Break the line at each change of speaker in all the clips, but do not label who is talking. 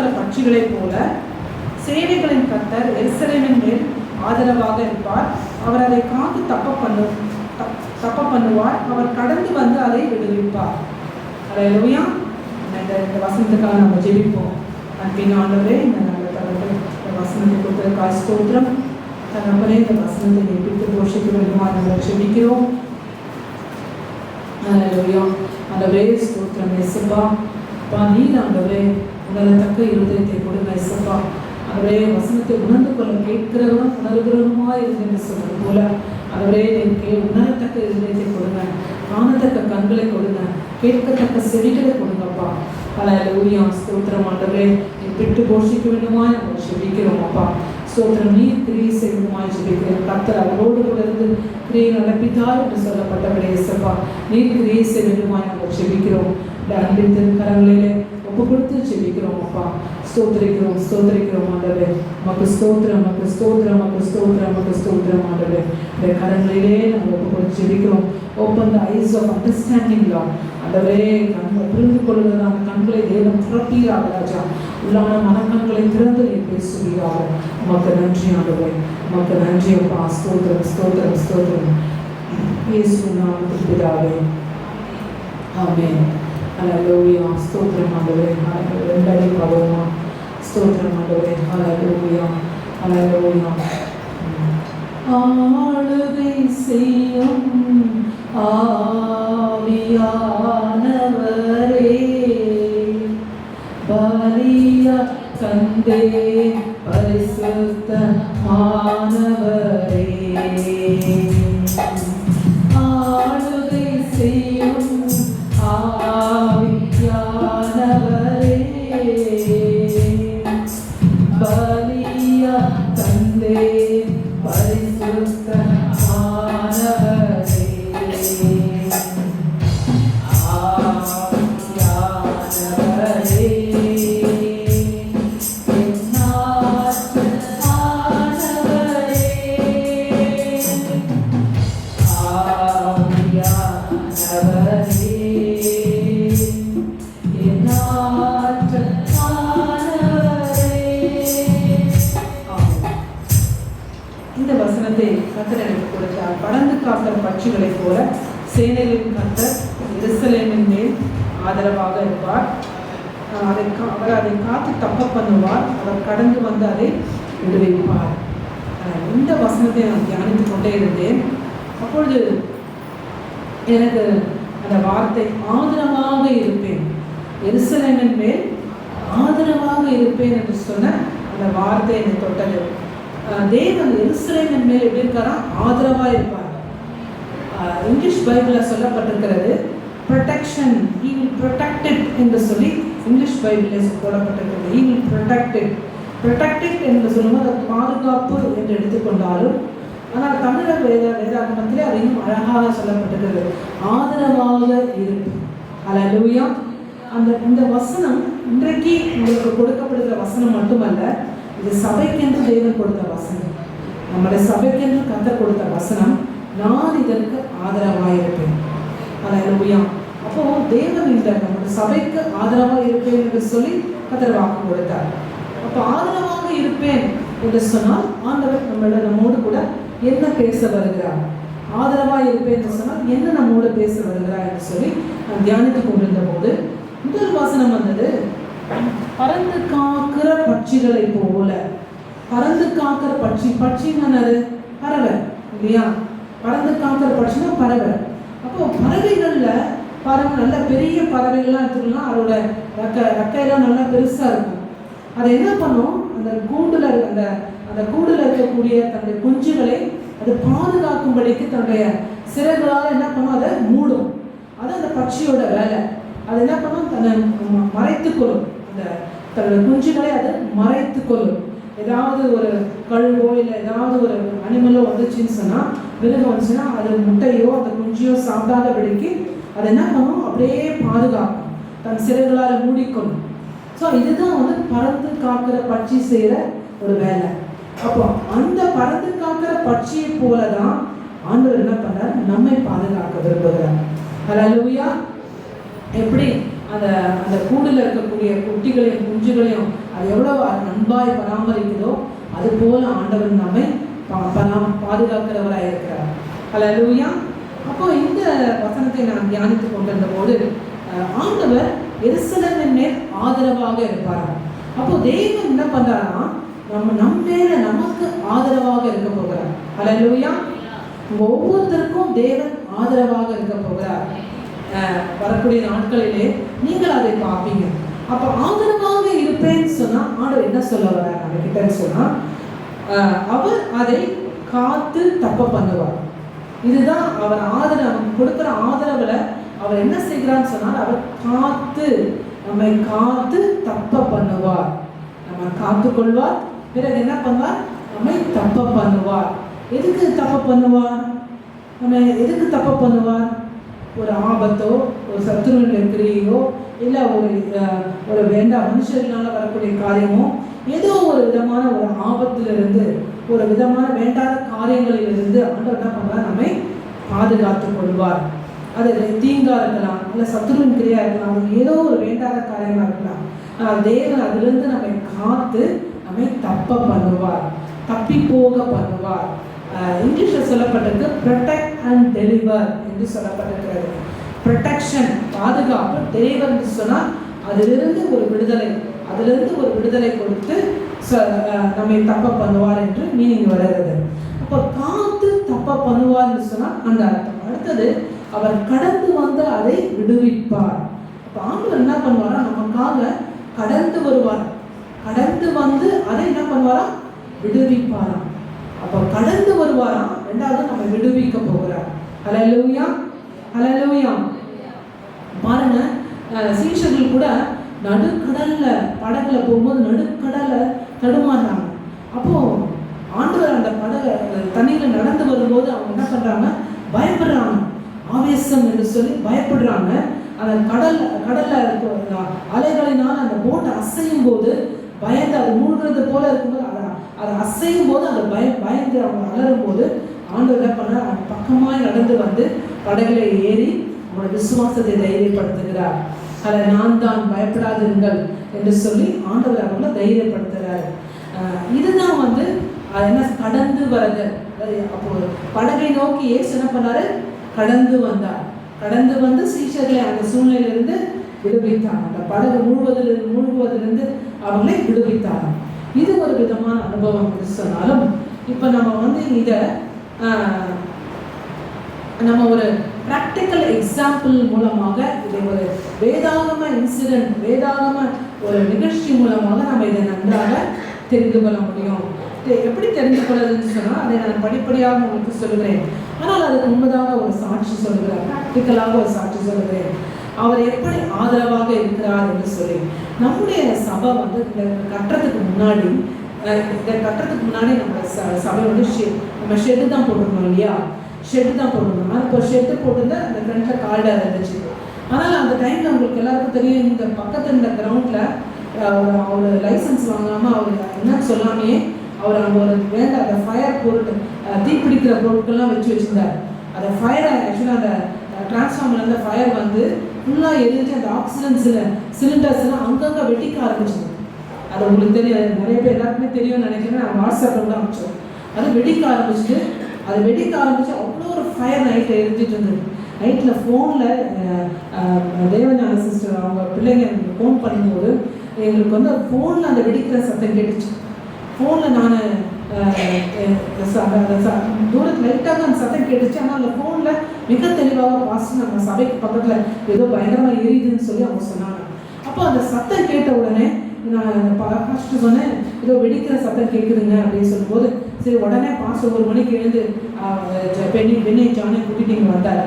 காக்கிற பட்சிகளைப் போல சேனைகளின் கர்த்தர் எருசலேமின் மேல் ஆதரவாக இருப்பார். அவர் அதை காத்து தப்ப பண்ணுவார். அவர் கடந்து வந்து அதை விடுவிப்பார். அல்லேலூயா. இந்த வசனத்துக்காக நம்ம ஜெபிப்போம். அன்பின் ஆண்டவரே, இந்த நல்ல தகவல் இந்த வசனத்தை கொடுத்ததற்காக ஸ்தோத்திரம். தகப்பனே, இந்த வசனத்தை நீப்பித்து போஷிக்க வேண்டுமா நாங்கள் ஜெபிக்கிறோம். அல்லேலூயா. ஆண்டவரே ஸ்தோத்திரம் இயேசுப்பா. நீர் ஆண்டவரே உணரத்தக்க இருதயத்தை கொடுங்க இயேசுப்பா. அவரே வசனத்தை உணர்ந்து கொள்ள கேட்கிறவனும் உணர்கிறவனுமா இருந்து என்று சொன்னது போல அவரே நீருக்கு உணரத்தக்க இருதயத்தை கொடுங்க, காணத்தக்க கண்களை கொடுங்க, கேட்கத்தக்க செவிகளை கொடுங்கப்பா. அல்லேலூயா. ஸ்தோத்திரம் ஆண்டவரே, நீ பிட்டு போஷிக்க வேண்டுமா நாங்கள் ஜெபிக்கிறோம் அப்பா. ஸ்தோத்திரம். நீர் கிரியை செய்வதுமாய் ஜெபிக்கிறோம். கர்த்தர் அவரோடு கூட இருந்து கிரியை நடப்பித்தார் என்று சொல்லப்பட்டவரே இயேசுப்பா, நீர் கிரியை செய்ய வேண்டுமாய் நாங்கள் ஜெபிக்கிறோம். இந்த அன்பின் திருக்கரங்களிலே ஒப்பு கொடுத்து ஜெபிக்கிறோம் அப்பா. ஸ்தோத்திரிக்கிறோம் ஆண்டவரே. மக்கு ஸ்தோத்திரம் ஆண்டவரே. இந்த கரங்களிலே நாங்கள் ஒப்பு கொடுத்து ஜெபிக்கிறோம். Open the eyes of understanding Lord. ஆண்டவரே, கண்களை புரிந்து கொள்வதான கண்களை தேவன் திறப்பீராக ராஜா. உள்ளான மனக்கண்களை திறந்து நீ பேசுவீராக. உமக்கு நன்றி ஆண்டவரே, உமக்கு நன்றி அப்பா. ஸ்தோத்திரம். இயேசு நாமத்தில் பிதாவே, ஆமென். அல்லேலூயா. ஸ்தோத்திரம் ஆண்டவரே. ரெண்டடி பாவமா. ஸ்தோத்திரம் ஆண்டவரே. அல்லேலூயா. ஆளுகை செய்யும் ஆவியானவரே, பலியா தந்தே பரிசுத்தமானவரே, ஆளுகை செய்யும் ஆவியானவரே, பலியா தந்தே பரிசுத்தமானவரே, ஆவியானவரே, இந்த வசனத்தை கர்த்தர் எனக்கு கொடுத்தார். பறந்து காக்கிற பட்சிகளைப் போல சேனைகளின் கர்த்தர் எருசலேமின் மேல் ஆதரவாக இருப்பார். அவர் அதை காத்து தப்ப பண்ணுவார். அவர் கடந்து வந்து அதை விடுவிப்பார். இந்த வசனத்தை நான் தியானித்து கொண்டே இருந்தேன். அப்பொழுது எனக்கு அந்த வார்த்தை ஆதரவாக இருப்பேன், எருசலேமின் மேல் ஆதரவாக இருப்பேன் என்று சொன்ன அந்த வார்த்தை என்னை தொட்டது. தேவன் எருசலேமின் மேல் எப்படி இருக்காரா? ஆதரவாக இருப்பார். இங்கிலீஷ் பைபிளில் சொல்லப்பட்டிருக்கிறது protection, he will protect it என்று சொல்லி இங்கிலீஷ் பைபிளில் போடப்பட்டிருக்கிறது. he will protect it என்று சொல்லும்போது அது பாதுகாப்பு என்று எடுத்துக்கொண்டாலும், ஆனால் தமிழ வேதாகமத்திலே அது இன்னும் அழகாக சொல்லப்பட்டிருக்கிறது, ஆதரவாக இருப்பு. அல்லேலூயா. இந்த வசனம் இன்றைக்கு உங்களுக்கு கொடுக்கப்படுகிற வசனம் மட்டுமல்ல, இது சபைக்கென்று தேவன் கொடுத்த வசனம், நம்முடைய சபைக்கென்று கர்த்தர் கொடுத்த வசனம். நான் இதற்கு ஆதரவாக இருப்பேன். அல்லேலூயா. அப்போ தேவன் இந்த நம்முடைய சபைக்கு ஆதரவாக இருப்பேன் என்று சொல்லி கர்த்தர் வாக்கு கொடுத்தார். அப்போ ஆதரவாக இருப்பேன் என்று சொன்னால் ஆண்டவர் நம்மோடு கூட என்ன பேச வருகிறார், ஆதரவாக இருப்பேன் என்று சொன்னால் என்ன நம்மோடு பேச வருகிறார் என்று சொல்லி நான் தியானித்துக் கொண்டிருந்த போது முதல் வசனம் வந்தது, பறந்து காக்கிற பட்சிகளை போல. பறந்து காக்கிற பட்சின்னு பறவை இல்லையா? பறந்து காக்கிற பட்சினா பறவை. அப்போ பறவைகள்ல பறவை நல்ல பெரிய பறவைகள்லாம் எடுத்துக்கலாம், அதோட ரெக்கையெல்லாம் நல்லா பெருசா இருக்கும். அதை என்ன பண்ணும், அந்த கூண்டுல இருக்கக்கூடிய தன்னுடைய குஞ்சுகளை அது பாதுகாக்கும்படிக்கு தன்னுடைய சிறகுகளால் என்ன பண்ணும், அதை மூடும். அது அந்த பட்சியோட வேலை. அது என்ன பண்ணும், தன்னை மறைத்துக்கொள்ளும். அந்த தன்னுடைய குஞ்சுகளை அது மறைத்துக்கொள்ளும். ஏதாவது ஒரு கழுவோ இல்லை ஏதாவது ஒரு அனிமலோ வந்துச்சுன்னு சொன்னால், விலங்கு வந்துச்சுன்னா அது முட்டையோ அந்த குஞ்சியோ சாப்பிடாதபடிக்கு அது என்ன பண்ணும், அப்படியே பாதுகாக்கும், தன் சிறகுகளால் மூடிக்கொள்ளும். ஸோ இதுதான் வந்து பறந்து காக்கிற பட்சி செய்கிற ஒரு வேலை. அப்போ அந்த பறந்து காக்கிற பட்சியை போல தான் ஆண்டவர் என்ன பண்ணுறார், நம்மை பாதுகாக்க விரும்புகிறார். அல்லேலூயா. எப்படி அந்த கூடுல இருக்கக்கூடிய குட்டிகளையும் குஞ்சுகளையும் அது எவ்வளோ அன்பாய் பராமரிக்குதோ அது போல ஆண்டவர் நம்மை பாதுகாக்கிறவராக இருக்கிறார். ஹல்லேலூயா. அப்போ இந்த வசனத்தை நான் தியானித்துக் கொண்டிருந்த போது ஆண்டவர் எருசலேமின் மேல் ஆதரவாக இருப்பார். அப்போ தேவன் என்ன பண்றாரா, நம்ம மேல நமக்கு ஆதரவாக இருக்க போகிறார். ஹல்லேலூயா. ஒவ்வொருத்தருக்கும் தேவன் ஆதரவாக இருக்க போகிறார். வரக்கூடிய நாட்களிலே நீங்கள் அதை பார்ப்பீங்க. அப்ப ஆதரவாக இருப்பேன்னு சொன்னா ஆண்டவர் என்ன சொல்ல வர நம்ம கிட்ட சொன்னா, அவர் அதை காத்து தப்ப பண்ணுவார். இதுதான் அவர் ஆதரவு கொடுக்கிற ஆதரவுல அவர் என்ன செய்கிறான்னு சொன்னால், அவர் நம்மை காத்து தப்ப பண்ணுவார். நம்ம காத்து கொள்வார். பிறகு என்ன பண்ணுவார், நம்மை தப்ப பண்ணுவார். எதுக்கு தப்ப பண்ணுவார்? நம்ம எதுக்கு தப்ப பண்ணுவார்? ஒரு ஆபத்தோ, ஒரு சத்துருவின் கிரியையோ, இல்லை ஒரு வேண்டாம் மனுஷர்களால வரக்கூடிய காரியமோ, ஏதோ ஒரு விதமான ஒரு ஆபத்திலிருந்து, ஒரு விதமான வேண்டாத காரியங்களிலிருந்து ஆண்டவர் என்ன பண்ணுவார், நம்மை பாதுகாத்து கொள்வார். அது தீங்கா இருக்கலாம், இல்லை சத்துருவின் கிரியா இருக்கலாம், அது ஏதோ ஒரு வேண்டாத காரியமாக இருக்கலாம். ஆனால் தேவன் அதிலிருந்து நம்மை காத்து நம்மை தப்ப பண்ணுவார், தப்பி போக பண்ணுவார். இங்கிலீஷில் சொல்லப்பட்டிருக்கு ப்ரொடெக்ட் அண்ட் டெலிவர் என்று சொல்லப்பட்டிருக்கிறது. ப்ரொடெக்ஷன் பாதுகாப்பு, டெலிவர் என்று சொன்னால் அதிலிருந்து ஒரு விடுதலை கொடுத்து நம்மை தப்ப பண்ணுவார் என்று மீனிங் வருகிறது. அப்போ காத்து தப்ப பண்ணுவார் என்று சொன்னால் அந்த அர்த்தம். அடுத்தது அவர் கடந்து வந்து அதை விடுவிப்பார். அப்போ ஆண்டவர் என்ன பண்ணுவாரா, நமக்காக கடந்து வருவார். கடந்து வந்து அதை என்ன பண்ணுவாரா, விடுவிப்பாராம். அப்போ கடந்து வருவாராம். ரெண்டாவது நம்ம விடுவிக்க போகிறார். ஹல்லேலூயா, ஹல்லேலூயா. பாருங்க, சீஷர்கள் கூட நடுக்கடல்ல படகுல போகும்போது நடுக்கடலை தடுமாறுறாங்க. அப்போ ஆண்டவர் அந்த படகு தண்ணியில நடந்து வரும்போது அவங்க என்ன பண்றாங்க, பயப்படுறாங்க. ஆவேசம் என்று சொல்லி பயப்படுறாங்க. அந்த கடல்ல அலைகளினால் அந்த போட்டை அசையும் போது பயந்து அது மூழ்கிறது போல இருக்கும்போது அதை அசையும் போது அதை பயந்து அவங்க அலறும் போது ஆண்டவர் என்ன பண்ண, பக்கமாய் நடந்து வந்து படகுல ஏறி அவங்களோட விசுவாசத்தை தைரியப்படுத்துகிறார். அதை நான் தான் பயப்படாதிருங்கள் என்று சொல்லி ஆண்டவர் அவங்களை தைரியப்படுத்துகிறார். இதுதான் வந்து என்ன கடந்து வரது. அப்போ படகை நோக்கி இயேசு என்ன பண்ணாரு, கடந்து வந்தார். கடந்து வந்து சீஷர்களை அந்த சூழ்நிலையிலிருந்து விடுவித்தார். அந்த படகு மூழ்குவதிலிருந்து அவங்களை விடுவித்தார். இது ஒரு விதமான அனுபவம் என்று சொன்னாலும், இப்போ நம்ம வந்து இதை நம்ம ஒரு ப்ராக்டிக்கல் எக்ஸாம்பிள் மூலமாக, இதை ஒரு வேதாகம இன்சிடென்ட், வேதாகம ஒரு நிகழ்ச்சி மூலமாக நம்ம இதை நன்றாக தெரிந்து கொள்ள முடியும். எப்படி தெரிந்து கொள்வதுன்னு சொன்னால் அதை நான் படிப்படியாக உங்களுக்கு சொல்லுகிறேன். ஆனால் அதுக்கு முன்பதாக ஒரு சாட்சி சொல்லுகிறேன், ப்ராக்டிக்கலாக ஒரு சாட்சி சொல்லுகிறேன். அவர் எப்படி ஆதரவாக இருக்கிறார் என்று சொல்லி. நம்முடைய சபை வந்து இந்த கட்டுறதுக்கு முன்னாடி நம்ம சபை வந்து நம்ம ஷெட்டு தான் போட்டிருந்தோம் இல்லையா, ஷெட்டு தான் போட்டிருந்தோம். இப்போ ஷெட்டு போட்டிருந்தா அந்த ஃப்ரெண்டில் கார்டாக இருந்துச்சு. ஆனால் அந்த டைமில் உங்களுக்கு எல்லாருக்கும் தெரியும், இந்த பக்கத்தில் இந்த கிரவுண்டில் அவர் லைசன்ஸ் வாங்காமல் அவர் என்னன்னு சொல்லாமையே அவர் அங்கே ஒரு வேண்டாம் அந்த ஃபயர் பொருட்கள், தீப்பிடிக்கிற பொருட்கள்லாம் வச்சுருந்தார். அந்த ஃபயரை ஆக்சுவலாக அந்த டிரான்ஸ்ஃபார்மர்லேருந்து ஃபயர் வந்து ஃபுல்லாக எரிஞ்சு அந்த ஆக்சிஜன் சிலிண்டர்ஸ்லாம் அங்கங்கே வெடிக்க ஆரம்பிச்சிது. அது உங்களுக்கு தெரியும், நிறைய பேர் எல்லாருக்குமே தெரியும்னு நினைக்கிறேன். நான் வாட்ஸ்அப்பில் தான் அனுப்பிச்சோம். அது வெடிக்க ஆரம்பிச்சு அவ்வளோ ஒரு ஃபயர் நைட்டில் எரிஞ்சிட்டு இருந்தது. நைட்டில் ஃபோனில் தேவஞான சிஸ்டர் அவங்க பிள்ளைங்க ஃபோன் பண்ணும்போது எங்களுக்கு வந்து ஃபோனில் அந்த வெடிக்கிற சத்தம் கேட்டுச்சு. ஃபோனில் நான் தூரத்தில் லைட்டாக அந்த சத்தம் கேட்டுச்சு. ஆனால் அந்த ஃபோனில் மிக தெளிவாக வாசி நம்ம சபைக்கு பக்கத்தில் ஏதோ பயங்கரமாக எரியுதுன்னு சொல்லி அவங்க சொன்னாங்க. அப்போ அந்த சத்தம் கேட்ட உடனே நான் ஃபஸ்ட்டு சொன்னேன், ஏதோ வெடிக்கிற சத்தம் கேட்குதுங்க அப்படின்னு சொல்லும்போது, சரி உடனே பாஸ்டர் 1 மணிக்கு எழுந்து பெண்ணை ஜானை கூட்டிட்டு இங்கே வந்தார்.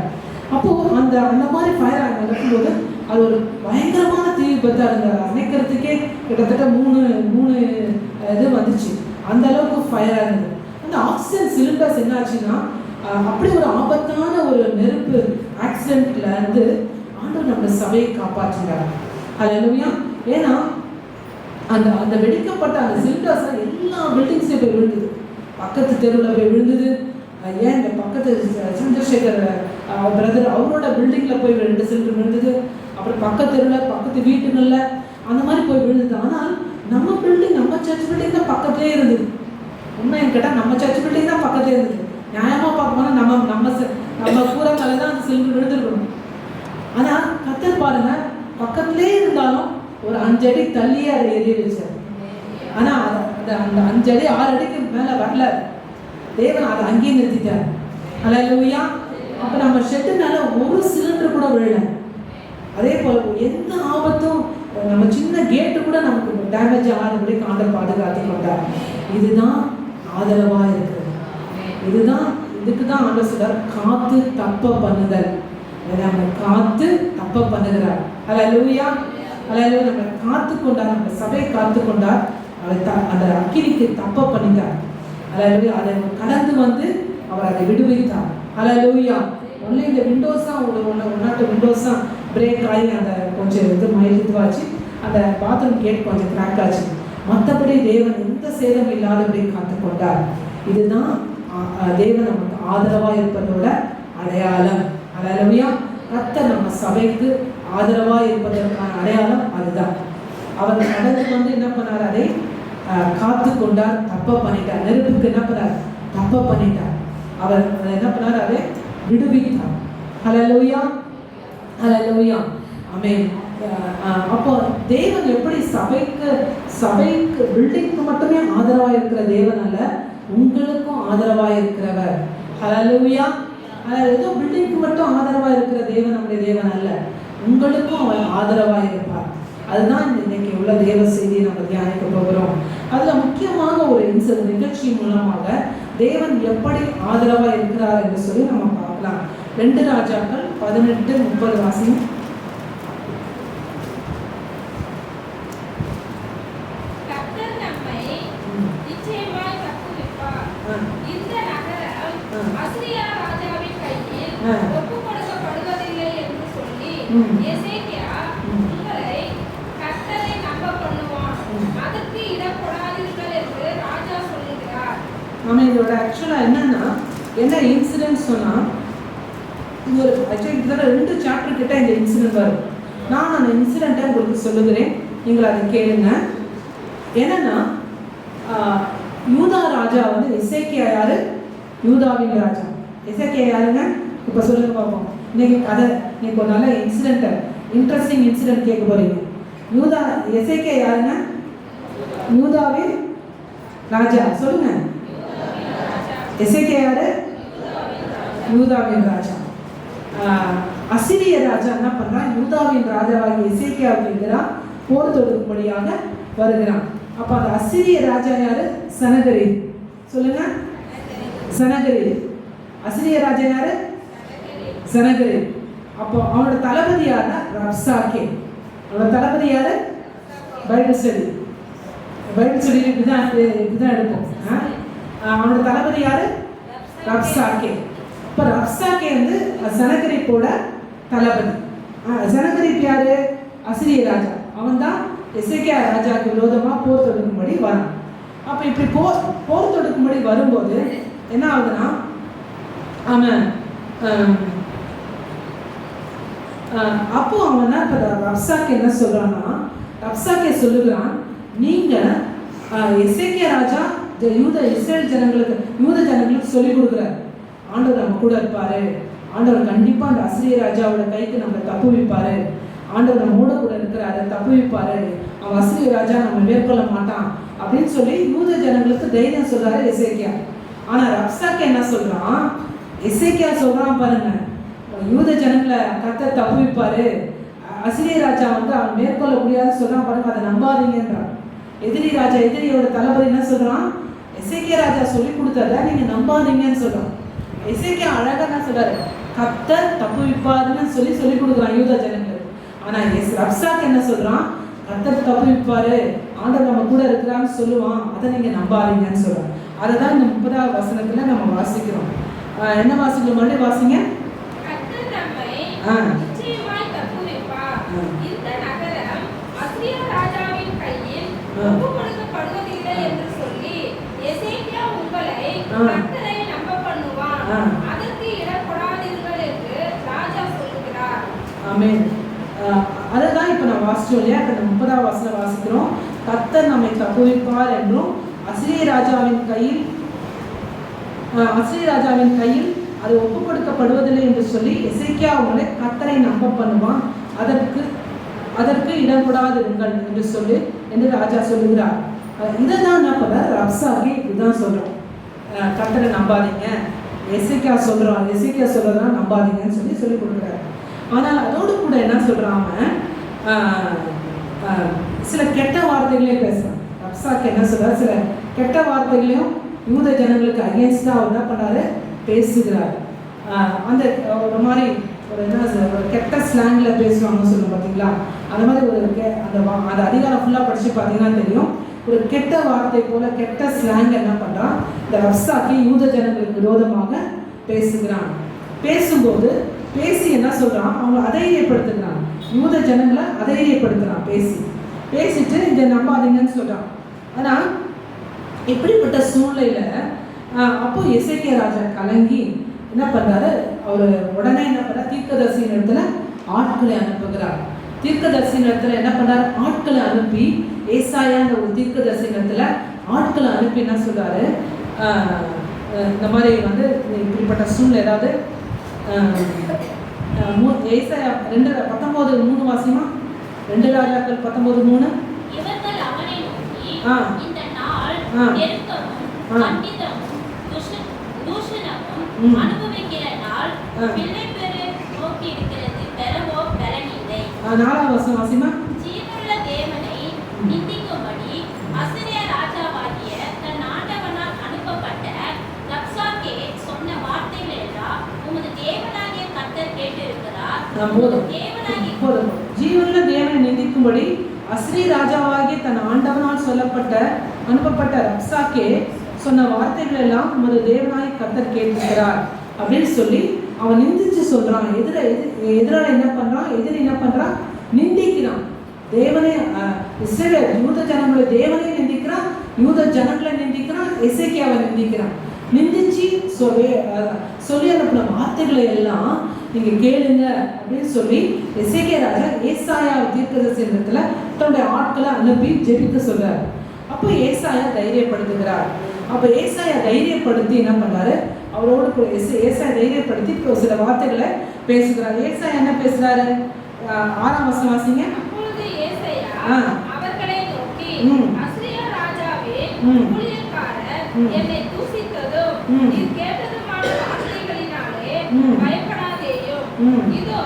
அப்போது அந்த மாதிரி ஃபயர் நடக்கும்போது அது ஒரு பயங்கரமான தீ விபத்தாக இருந்தார். அணைக்கிறதுக்கே கிட்டத்தட்ட மூணு இது வந்துச்சு. அந்த அளவுக்கு ஃபயராக இருந்தது. அந்த ஆக்சிஜன் சிலிண்டர்ஸ் என்ன ஆச்சுன்னா, அப்படி ஒரு ஆபத்தான ஒரு நெருப்பு ஆக்சிடென்ட்ல இருந்து ஆண்டவர் நம்ம சபையை காப்பாற்றினார். ஹல்லேலூயா. ஏன்னா அந்த வெடிக்கப்பட்ட அந்த சிலிண்டர்ஸ் எல்லா பில்டிங்ஸ்லையும் போய் விழுந்தது. பக்கத்து தெருவில் போய் விழுந்தது. ஏன் இந்த பக்கத்து சந்திரசேகர் பிரதர் அவரோட பில்டிங்கில் போய் 2 சிலிண்டர் விழுந்தது. அப்புறம் பக்கத்து தெருவில் பக்கத்து வீட்டுகளில் அந்த மாதிரி போய் விழுந்தது. ஆனால் நம்ம பில்டிங், நம்ம சர்ச் பில்டிங் தான் பக்கத்துலேயே இருந்தது. உண்மையை கேட்டால் நம்ம சர்ச் பில்டிங் தான் பக்கத்துலேயே இருந்தது. நியாயமாக பார்க்க போனால் நம்ம கூரை மேலே தான் அந்த சிலிண்டர் விழுந்துருக்கணும். ஆனால் கர்த்தர் பாருங்க, பக்கத்துலேயே இருந்தாலும் ஒரு 5 அடி தள்ளியே அதை எரிய வச்சார். ஆனால் அந்த 5 அடி 6 அடிக்கு மேலே வரல, தேவன் அதை அங்கேயே நிறுத்திட்டார். அல்லேலூயா. அப்போ நம்ம ஷெட்டுனால ஒரு சிலிண்டர் கூட விழல. அதே போல் எந்த ஆபத்தும், நம்ம சின்ன கேட்டு கூட நமக்கு டேமேஜ் ஆகாதபடி ஆண்டவர் பாதுகாத்து கொண்டார். இதுதான் ஆதரவாக இருக்கிறது. இதுக்கு தான் ஆண்டவர் சொல்றார், காத்து தப்ப பண்ணுதல். நம்ம காத்து தப்ப பண்ணுகிறார். அல்லேலூயா. அல்லேலூயா. நம்ம காத்து கொண்டார், நம்ம சபையை காத்து கொண்டார், அந்த அக்கினிக்கு தப்ப பண்ணிட்டார். அல்லேலூயா. அதை கடந்து வந்து அவர் அதை விடுவித்தார். அல்லேலூயா. ஒன்லி இந்த விண்டோஸ் தான், ஒன்னாட்டு விண்டோஸ் தான் பிரேக் ஆகி அந்த கொஞ்சம் இதுவாச்சு, அந்த பாத்ரூம் கேட் கொஞ்சம் கிராக் ஆச்சு. மற்றபடி தேவன் எந்த சேதம் இல்லாதபடி காத்து கொண்டார். இதுதான் தேவன் நமக்கு ஆதரவாக இருப்பதோட அடையாளம். அல்லேலூயா. கர்த்தர் நம்ம சபைக்கு ஆதரவாக இருப்பதற்கான அடையாளம் அதுதான். அவர் கடந்து வந்து என்ன பண்ணார், அதை காத்து கொண்டார், தப்ப பண்ணிட்டார். நெருப்புக்கு என்ன பண்ணார், தப்ப பண்ணிட்டார். அவர் என்ன பண்ணார், அதை விடுவித்தார். அல்லேலூயா. அல்லேலூயா. ஆமென். அப்போ தேவன் எப்படி சபைக்கு பில்டிங்க்கு மட்டுமே ஆதரவாக இருக்கிற தேவன் அல்ல, உங்களுக்கும் ஆதரவாக இருக்கிறவர். அல்லேலூயா. ஏதோ பில்டிங்க்கு மட்டும் ஆதரவாக இருக்கிற தேவன் நம்முடைய தேவன் அல்ல, உங்களுக்கும் அவர் ஆதரவாக இருப்பார். அதுதான் இன்னைக்கு உள்ள தேவ செய்தியை நம்ம தியானிக்க போகிறோம். அதில் முக்கியமாக ஒரு நிகழ்ச்சி மூலமாக தேவன் எப்படி ஆதரவாக இருக்கிறார் என்று சொல்லி நம்ம பார்க்கலாம். 2 ராஜாக்கள் 18:30 வாசியம். இதோட ஆக்சுவலா என்ன இன்சிடென்ட் சொன்னா, இது ஒரு ஆக்சுவலி 2 சாப்டர் கிட்ட இந்த இன்சிடென்ட் வரும். நான் அந்த இன்சிடென்ட்டை உங்களுக்கு சொல்லுகிறேன், நீங்கள் அதை கேளுங்க. என்னன்னா, யூதா ராஜா வந்து எசேக்கியா யாரு, யூதாவின் ராஜா. எசேக்கியா யாருங்க, இப்போ சொல்லுங்க பார்ப்போம். இன்னைக்கு ஒரு நல்ல இன்சிடென்ட், இன்ட்ரெஸ்டிங் இன்சிடென்ட் கேட்க போறீங்க. எசேக்கியா யாருங்க, யூதாவின் ராஜா. சொல்லுங்க, எசேக்கியா யாரு, யூதாவின் ராஜா. அசிரிய ராஜா என்ன பண்றான், யூதாவின் ராஜாவாகிய எசேக்கியாவுக்கு எதிராக போர் தொடுக்கும்படியாக வருகிறான். அப்ப அந்த அசிரிய ராஜா யாரு, சனகரிப். சொல்லுங்க, சனகரிப். அசிரிய ராஜா யாரு, சனகரிப். அப்போ அவனோட தளபதி யாருன்னா ரப்சாக்கே. அவனோட தளபதி யாரு, பைபிள் ஸ்டடி இதுதான் எடுப்போம். அவனோட தளபதி யாரு, ரப்சாக்கே. இப்போ ரப்சாக்கே வந்து சனகரிப்போட தளபதி. சனகரிப் யாரு, அசிரிய ராஜா. அவன் தான் எசேக்கியா ராஜாவுக்கு விரோதமாக போர் தொடுக்கும்படி வரான். அப்போ இப்படி போர் தொடுக்கும்படி வரும்போது என்ன ஆகுதுன்னா, அவன் அப்போ அவன் தான் இப்போ ரப்சாக்கே என்ன சொல்கிறான்னா, ரப்சாக்கே சொல்லுகிறான், நீங்கள் எசேக்கியா ராஜா இஸ்ரேல் ஜனங்களுக்கு சொல்லிக் கொடுக்குறார், ஆண்டவர் நம்ம கூட இருப்பாரு, ஆண்டவர் கண்டிப்பாக அந்த அசிரிய ராஜாவோட கைக்கு நம்ம தப்பு வைப்பாரு, ஆண்டவர் நம்மோட கூட இருக்கிறாரு, தப்பு வைப்பாரு, அவன் அசிரிய ராஜா நம்ம மேற்கொள்ள மாட்டான் அப்படின்னு சொல்லி யூத ஜனங்களுக்கு தைரியம் சொல்றாரு எசேக்கியா. ஆனா ரப்சாக்கே என்ன சொல்றான், எசேக்கியா சொல்றான் பாருங்க, யூத ஜனங்களை கர்த்தர் தப்பு வைப்பாரு, அசிரிய ராஜா வந்து அவன் மேற்கொள்ள முடியாதுன்னு சொல்றான் பாருங்க, அதை நம்பாதீங்கன்றான். எதிரியோட தளபதி என்ன சொல்றான், எசேக்கியா ராஜா சொல்லி கொடுத்தத நீங்க நம்பாதீங்கன்னு சொல்றான். எசேக்கியா அழகா என்ன சொல்றாரு, கர்த்தர் தப்பு வைப்பாருன்னு சொல்லி கொடுக்குறான் யூத ஜனங்களுக்கு. ஆனா ரப்சாக் என்ன சொல்றான், கர்த்தர் தப்பு வைப்பாரு, ஆண்டவர் நம்ம கூட இருக்கிறான்னு சொல்லுவான், அதை நீங்க நம்பாதீங்கன்னு சொல்றான். அதை தான் இந்த 30வது வசனத்துல நம்ம வாசிக்கிறோம். என்ன வாசிக்கிறோம், மறுபடியும் வாசிங்க. அதுதான் இப்ப நான் வாசிச்சோம் இல்லையா, இப்ப 30வது வசனம் வாசிக்கிறோம். கர்த்தர் நம்மை தப்புவிப்பார் என்றும் அசீரிய ராஜாவின் கையில் அது ஒப்பு கொடுக்கப்படுவதில்லை என்று சொல்லி எசேக்கியா அவங்களை கர்த்தரை நம்ப பண்ணுவான், அதற்கு இடம் கூடாதிருங்கள் என்று ராஜா சொல்லுகிறார். இதை தான் என்ன பண்ண ரப்சாகி இதுதான் சொல்றோம், கர்த்தரை நம்பாதீங்க, எசேக்கியா சொல்றதான் நம்பாதீங்கன்னு சொல்லி கொடுக்குறாரு. ஆனால் அதோடு கூட என்ன சொல்றாங்க, சில கெட்ட வார்த்தைகளையும் பேசுறாங்க. ரப்சாக்கு என்ன சொல்றாரு, சில கெட்ட வார்த்தைகளையும் யூத ஜனங்களுக்கு அகேன்ஸ்டா அவர் என்ன பண்ணாரு, பேசுகிறார். அந்த ஒரு மாதிரி ஒரு கெட்ட ஸ்லாங்ல பேசுவாங்கன்னு சொல்லுவோம் பார்த்தீங்களா, அந்த மாதிரி அந்த அதிகாரம் ஃபுல்லாக படிச்சு பார்த்தீங்கன்னா தெரியும். ஒரு கெட்ட வார்த்தை போல கெட்ட ஸ்லாங் என்ன பண்ணுறான் இந்த ரப்சாக்கி யூத ஜனங்களுக்கு விரோதமாக பேசுகிறான். பேசி என்ன சொல்றான், அவங்க அதைரியப்படுத்துகிறான், யூத ஜனங்களை அதைரியப்படுத்துறான். பேசிட்டு இந்த நம்பாதீங்கன்னு சொல்றான். ஆனால் இப்படிப்பட்ட சூழ்நிலையில அப்போ எசேக்கியா ராஜா கலங்கி என்ன பண்றாரு, அவர் உடனே என்ன பண்றாரு, தீர்க்கதரிசியின் இடத்துல ஆட்களை அனுப்புகிறார். தீர்க்கதரிசியின் இடத்துல என்ன பண்றாரு, ஆட்களை அனுப்பி ஏசாயான்ற ஒரு தீர்க்கதரிசியின் இடத்துல ஆட்களை அனுப்பி என்ன சொல்றாரு, இந்த மாதிரி இப்படிப்பட்ட சூழ்நிலை ஏதாவது ஏசாயா 2:19 வாசிமா, 2 ராஜாக்கள் 19:3.
இவர்கள் அவனை நோக்கி, இந்த நாள் நெருக்கமும் கண்டிதமும் தூஷணமும் அனுபவிக்கிற நாள், பிள்ளை பெரு நோக்கி இருக்கிறது, பெறவோ பலனில்லை.
4 வாசிமா,
ஜீவனுள்ள தேவனை நிந்திக்கும்படி அசீரிய ராஜாவாகிய தன் ஆண்டவனால் அனுப்பப்பட்ட ரப்சாக்கே சொன்ன வார்த்தைகள் எல்லாம் உமது தேவனாகிய கர்த்தர் கேட்டிருக்கிறார்.
ஜீவனுள்ள தேவனை நிந்திக்கும்படி அசீரிய ராஜாவாகிய தன் ஆண்டவனால் அனுப்பப்பட்ட ரப்சாக்கே சொன்ன வார்த்தைகள் எல்லாம் உமது தேவனாகிய கர்த்தர் கேட்டிருக்கிறார் அப்படின்னு சொல்லி அவன் நிந்திச்சு சொல்றான். எதிராளி என்ன பண்றான், நிந்திக்கிறான். தேவனே இஸ்ரவேல் யூத ஜனங்களை தேவனே நிந்திக்கிறான், யூத ஜனங்களை நிந்திக்கிறான், எசேக்கியாவை நிந்திக்கிறான். நிந்திச்சு சொல்லி அனுப்பின வார்த்தைகளை எல்லாம் நீங்க கேளுங்க அப்படின்னு சொல்லி எசேக்கியா ராஜா ஏசாயா தீர்க்கதரிசியிடத்துல தன்னுடைய ஆட்களை அனுப்பி ஜெபிக்க சொல்றாரு. அப்போ ஏசாயா தைரியப்படுத்துகிறார். அப்போ ஏசாயா தைரியப்படுத்தி என்ன பண்றாரு, அவரோடு ஏசாயா தைரியப்படுத்தி சில வார்த்தைகளை பேசுகிறார். ஏசாயா என்ன பேசுறாரு, 6ஆம் வசனம் வாசிங்க.
அப்பொழுது ஏசாயா அவர்களை நோக்கி, அசீரிய ராஜாவே, ஊழியக்காரர் என்னை தூஷித்ததும் நீர் கேட்டதுமான வார்த்தைகளினாலே பயப்படாதேயும். இதோ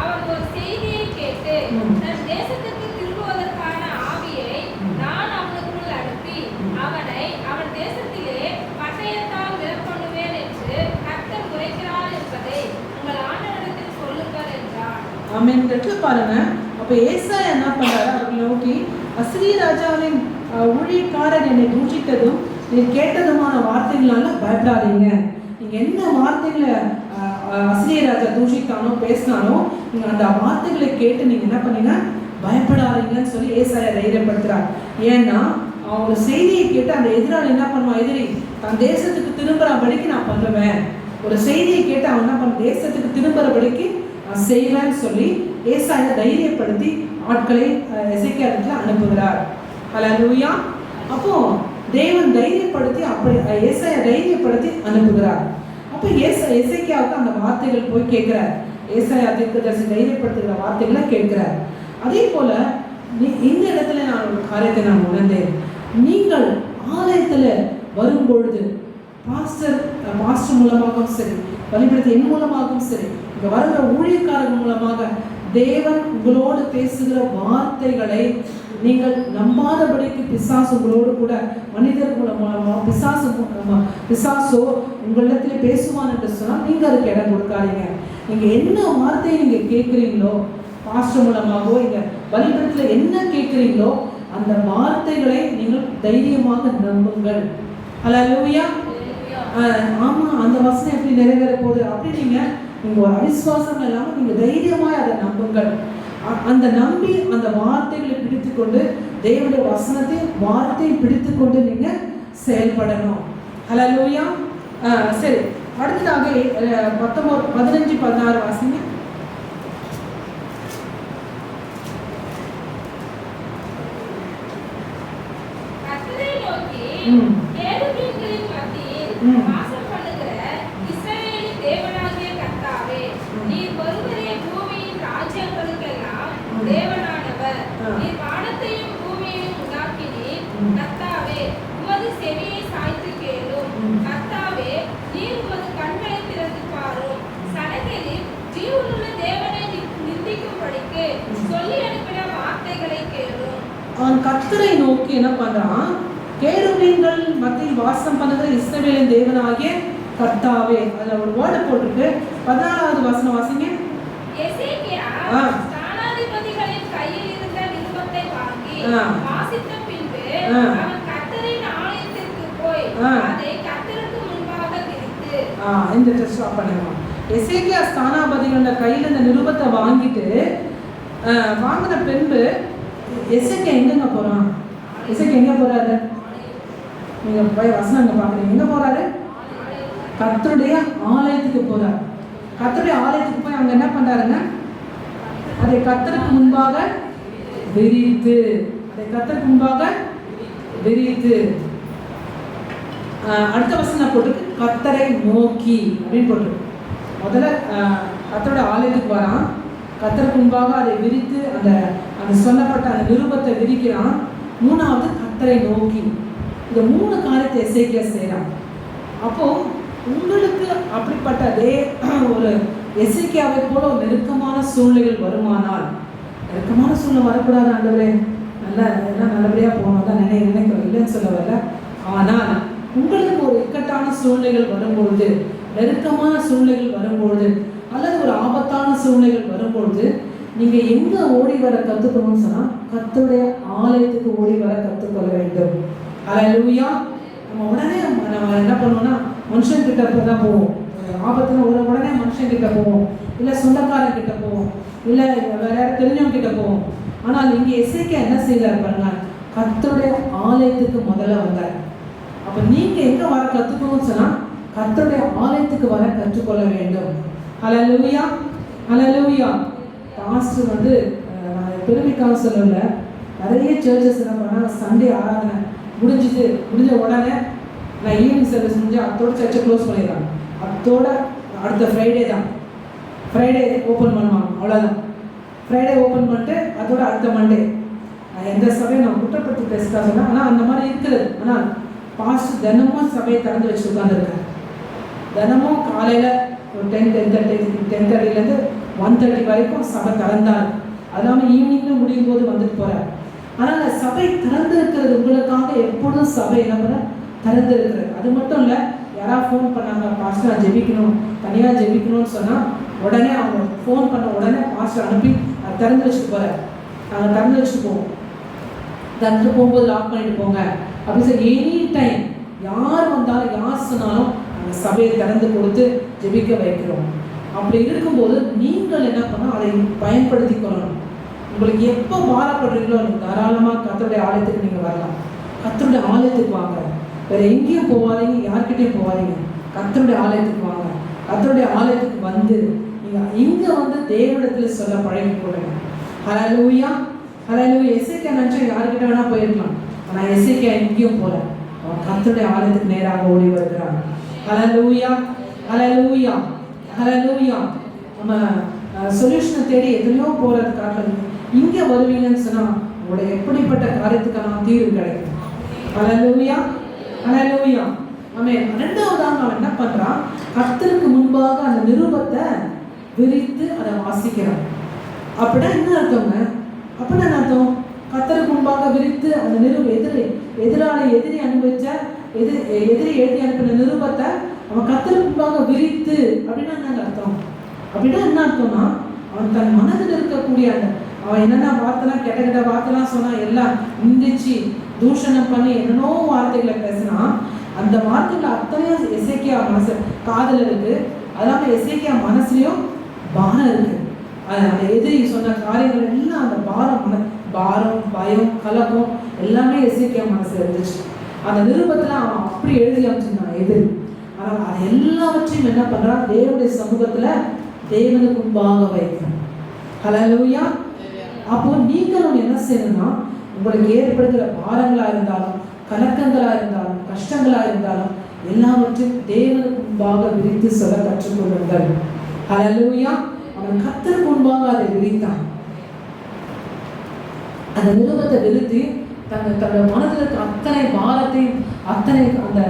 அவர் ஒரு செய்தியை கேட்டு தன் தேசத்துக்கு திரும்புவதற்கான ஆவியை நான் அவனுக்குள் அனுப்பி அவனை அவன் தேசத்திலே பட்டயத்தால் விலக்கொள்ளுவேன் என்று கர்த்தர் உரைக்கிறார் என்பதை உங்கள் ஆண்டவரிடத்தில் சொல்லுங்கள் என்றார்.
ஆமென். பாருங்க, அப்ப ஏசாயா என்ன பண்றாரு, அவர்களை நோக்கி அசீரிய ராஜாவின் ஊழியக்காரர் என்னை தூஷித்ததும் நீ கேட்டதுமான வார்த்தைகளால பயப்படாதீங்க. நீங்க என்ன வார்த்தைகளை அசீரிய ராஜா தூஷித்தானோ பேசினானோ நீங்க அந்த வார்த்தைகளை கேட்டு நீங்க என்ன பண்ணீங்க, பயப்படாதீங்கன்னு சொல்லி ஏசாயா தைரியப்படுத்துறார். ஏன்னா அவங்க செய்தியை கேட்டு அந்த எதிராளி என்ன பண்ணுவான், எதிரி தன் தேசத்துக்கு திரும்புறபடிக்கு நான் பண்ணுவேன், ஒரு செய்தியை கேட்டு அவன் என்ன பண்ண தேசத்துக்கு திரும்புறபடிக்கு நான் செய்வேன்னு சொல்லி ஏசாயா தைரியப்படுத்தி ஆட்களை எசேக்கியாவுக்கு அனுப்புகிறார். ஹல்லேலூயா. அப்போ தேவன் தைரியப்படுத்தி அப்படி ஏசாயா தைரியப்படுத்தி அனுப்புகிறார். அப்போ எசேக்கியாவுக்கு அந்த வார்த்தைகள் போய் கேட்கிறார். ஏசாயா தீர்க்கதரிசி தைரியப்படுத்துகிற வார்த்தைகளை கேட்கிறார். அதே போல இந்த இடத்துல நான் ஒரு காரியத்தை நான் உணர்ந்தேன். நீங்கள் ஆலயத்துல வரும்பொழுது பாஸ்டர் மூலமாகவும் சரி, பலிபீடத்தின் என் மூலமாகவும் சரி, இங்க வருகிற ஊழியக்காரர்கள் மூலமாக தேவன் உங்களோடு பேசுகிற வார்த்தைகளை நீங்கள் நம்பாதபடிக்கு பிசாசு உங்களோடு கூட மனிதர் மூலமாக பிசாசோ உங்களிடத்துல பேசுவான் என்று சொன்னால் நீங்க அதுக்கு இடம் கொடுக்காதீங்க. நீங்க என்ன வார்த்தையை நீங்க கேட்குறீங்களோ, பாஸ்டர் மூலமாகவோ இங்க பலிபீடத்துல என்ன கேட்குறீங்களோ அந்த வார்த்தைகளை நீங்கள் தைரியமாக நம்புங்கள். ஹல்லேலூயா. ஆமா, அந்த வசனம் எப்படி நிறைவேற போகுது அப்படி நீங்க ஒரு அவிசுவாசம் இல்லாமல் நீங்க தைரியமாய் அதை நம்புங்கள். அந்த நம்பி அந்த வார்த்தைகளை பிடித்துக்கொண்டு தேவனுடைய வார்த்தையை பிடித்துக்கொண்டு நீங்க செயல்படணும். ஹல்லேலூயா. சரி, அடுத்ததாக 15-16 வாசிங்க. 15 16 வாசிங்க.
கேருபீன்களின் மத்தியில் வாசம் பண்ணுகிற இஸ்ரவேலின் தேவனாகிய கர்த்தாவே, நீர் ஒருவரே பூமியின் ராஜ்யங்களுக்கெல்லாம் தேவனானவர். நீர் வானத்தையும் பூமியையும் உண்டாக்கினீர். கர்த்தாவே, உமது செவியை சாய்த்து கேளும். கர்த்தாவே, நீர் உமது கண்களை திறந்து பாரும். சனகெரிப் ஜீவனுள்ள தேவனை நிந்திக்கும்படிக்கு சொல்லி அனுப்பின வார்த்தைகளை கேளும்.
அவன் கர்த்தரை நோக்கி என்ன பண்றான்? கேருபீன்கள் மத்தியில் வாசம் பண்ணுகிற இஸ்ரவேலின் தேவனாகிய கர்த்தாவே. அதுல ஒரு வேர்டு போட்டிருக்கு. 14வது வசனம் வாசிங்க.
எசேக்கியா ஸ்தானாதிபதிகளின் கையில் இருந்த நிருபத்தை வாங்கி வாசித்த பின்பு அவன் கர்த்தரின் ஆலயத்திற்கு போய் அதை கர்த்தருக்கு முன்பாக விரித்து.
இந்த டெஸ்ட் ஸ்டாப் பண்ணிடலாம். எசேக்கியா ஸ்தானாதிபதிகளோட கையில் இந்த நிருபத்தை வாங்கிட்டு வாங்கின பின்பு எசேக்கியா எங்கெங்க போறான்? எசேக்கியா எங்க போறாரு? நீங்க போய் வசனம் எங்க பாக்குறீங்க? எங்க போறாரு? கர்த்தருடைய ஆலயத்துக்கு போறாரு. கர்த்தருடைய ஆலயத்துக்கு போய் அங்க என்ன பண்றாருங்க? அதை கர்த்தருக்கு முன்பாக விரித்து, அதை கர்த்தருக்கு முன்பாக விரித்து. அடுத்த வசனம் போட்டுருக்கு கர்த்தரை நோக்கி அப்படின்னு போட்டுருக்கு. முதல்ல கர்த்தருடைய ஆலயத்துக்கு வரான், கர்த்தருக்கு முன்பாக அதை விரித்து அந்த சொல்லப்பட்ட அந்த நிருபத்தை விரிக்கிறான். மூணாவது கர்த்தரை நோக்கி. இந்த 3 காரியத்தை எசேக்கியா செய்யறான். அப்போ உங்களுக்கு அப்படிப்பட்ட ஒரு எசேக்கியாவை போல ஒரு நெருக்கமான சூழ்நிலைகள் வருமானால், நெருக்கமான சூழ்நிலை வரக்கூடாது ஆண்டவரே, எல்லாம் நல்லபடியாக போகணும் தான் நினைக்கிறோம், இல்லைன்னு சொல்ல வரல. ஆனால் உங்களுக்கு ஒரு இக்கட்டான சூழ்நிலைகள் வரும்பொழுது, நெருக்கமான சூழ்நிலைகள் வரும்பொழுது, அல்லது ஒரு ஆபத்தான சூழ்நிலைகள் வரும்பொழுது நீங்கள் எங்கே ஓடி வர கற்றுக்கணும்னு சொன்னால் கர்த்தருடைய ஆலயத்துக்கு ஓடி வர கற்றுக்கொள்ள வேண்டும். அல்லேலூயா. நம்ம உடனே நம்ம என்ன பண்ணுவோம்னா மனுஷன்கிட்ட தான் போவோம். ஆபத்துல உடனே மனுஷன்கிட்ட போவோம், இல்லை சொந்தக்காரன் கிட்ட போவோம், இல்லை வேற யாரும் தெரிஞ்சவங்க கிட்ட போவோம். ஆனால் இங்கே எசேக்கியா என்ன செய்தார் பாருங்க? கர்த்தருடைய ஆலயத்துக்கு முதல்ல வந்தார். அப்போ நீங்கள் எங்கே வர கற்றுக்கணும்னு சொன்னால் கர்த்தருடைய ஆலயத்துக்கு வர கற்றுக்கொள்ள வேண்டும். அல்லேலூயா, அல்லேலூயா. பாஸ்டர் பெருமைக்காக சொல்லல, நிறைய சர்ச்சஸ் என்ன பண்ணால் சண்டே ஆராதனை முடிஞ்ச உடனே நான் ஈவினிங் சர்வீஸ் முடிஞ்சு அத்தோட சர்ச்சை க்ளோஸ் பண்ணிடுறாங்க. அத்தோட அடுத்த ஃப்ரைடே தான், ஃப்ரைடே ஓப்பன் பண்ணுவாங்க, அவ்வளோதான். ஃப்ரைடே ஓப்பன் பண்ணிட்டு அதோட அடுத்த மண்டே. நான் எந்த சபையை நான் குற்றப்படுத்தி பேசுகிறா சொன்னேன், ஆனால் அந்த மாதிரி இருக்குது. ஆனால் பாஸ்டர் தினமும் சபையை திறந்து வச்சு உட்காந்துருக்கேன். தினமும் காலையில் ஒரு 10:30 1:30 வரைக்கும் சபை திறந்தார். அது இல்லாமல் ஈவினிங்ல முடியும் போது வந்துட்டு போகிறார். ஆனால் சபை திறந்து இருக்கிறது உங்களுக்காக எப்பொழுதும் சபை என்ன பண்ண திறந்து இருக்கிறது. அது மட்டும் இல்லை, யாராவது ஃபோன் பண்ணாங்க பாஸ்டர் நான் ஜெபிக்கணும், தனியாக ஜெபிக்கணும்னு சொன்னால் உடனே அவங்க ஃபோன் பண்ண உடனே பாஸ்டர் அனுப்பி அதை திறந்து வச்சுட்டு போகிறார். நாங்கள் திறந்து வச்சுட்டு போவோம். திறந்து போகும்போது லாக் பண்ணிட்டு போங்க அப்படின்னு சொல்லி எனி டைம் யார் வந்தாலும் யார் சொன்னாலும் அந்த சபையை திறந்து கொடுத்து ஜெபிக்க வைக்கிறோம். அப்படி இருக்கும்போது நீங்கள் என்ன பண்ணால் அதை பயன்படுத்தி கொள்ளணும். உங்களுக்கு எப்போ பாரப்படுறீங்களோ நீங்கள் தாராளமாக கர்த்தருடைய ஆலயத்துக்கு நீங்கள் வரலாம். கர்த்தருடைய ஆலயத்துக்கு வாங்க, வேறு எங்கேயும் போகாதீங்க, யார்கிட்டையும் போகாதீங்க, கர்த்தருடைய ஆலயத்துக்கு வாங்க. கர்த்தருடைய ஆலயத்துக்கு வந்து நீங்கள் இங்கே தேவனிடத்தில் சொல்ல பழகி போடுங்க. ஹல்லேலூயா, ஹல்லேலூயா. எசேக்கியா நினச்சா யார்கிட்ட வேணால் போயிருக்கலாம், ஆனால் எசேக்கியா எங்கேயும் போகல, அவன் கர்த்தருடைய ஆலயத்துக்கு நேராக ஓடி வருகிறான். ஹல்லேலூயா, ஹல்லேலூயா, ஹல்லேலூயா. நம்ம சொல்யூஷனை தேடி எத்தனையோ போகிறது காட்டுறது, இங்கே வருவீங்கன்னு சொன்னால் உங்களோட எப்படிப்பட்ட காரியத்துக்கான தீர்வு கிடைக்கும். ஹல்லேலூயா, ஹல்லேலூயா. ஆமென். ரெண்டாவதாக அவன் என்ன பண்ணுறான்? கர்த்தருக்கு முன்பாக அந்த நிருபத்தை விரித்து அதை வாசிக்கிறான். அப்படின்னா என்ன அர்த்தங்க? அப்படின்னா என்ன அர்த்தம்? கர்த்தருக்கு முன்பாக விரித்து அந்த எதிரி அனுபவிச்ச எதிரி எழுதி அனுப்பின நிருபத்தை அவன் கர்த்தருக்கு முன்பாக விரித்து அப்படின்னா என்ன அர்த்தம்? அப்படின்னா என்ன அர்த்தம்னா அவன் தன் மனதில் இருக்கக்கூடிய அவன் என்னென்ன வார்த்தைலாம் கெட்ட வார்த்தைலாம் சொன்னா, எல்லாம் நிந்திச்சு தூஷணம் பண்ணி என்னென்னோ வார்த்தைகளை பேசினா, அந்த வார்த்தைகள் அத்தனையும் எசேக்கியா மனசு காதல் இருக்கு. அதாவது எசேக்கியா மனசுலயும் பாரம் இருக்கு. அந்த எதிரி சொன்ன காரியங்கள் எல்லாம் அந்த பாரம் பயம் கலக்கம் எல்லாமே எசேக்கியா மனசுல இருந்துச்சு. அந்த நிருபத்துல அவன் அப்படி எழுதி அமைச்சிருந்தான் எதிரி. ஆனால் அது எல்லாவற்றையும் என்ன பண்றான்? தேவனுடைய சமூகத்துல தேவனுக்கு முன்பாக வைக்கிறான். ஹல்லேலூயா. அப்போ நீங்களும் என்ன செய்யணும்னா, உங்களுக்கு ஏற்படுகிற பாரங்களா இருந்தாலும் கலக்கங்களா இருந்தாலும் கஷ்டங்களா இருந்தாலும் எல்லாவற்றையும் தேவனுக்கு முன்பாக விரித்து சொல்ல கற்றுக்கொள்ளுங்கள். ஹல்லேலூயா. அவன் கர்த்தருக்கு முன்பாக அதை விரித்தான். அந்த நிருபத்தை விரித்து தன்னோட மனதில் இருக்க அத்தனை பாரத்தையும் அத்தனை அந்த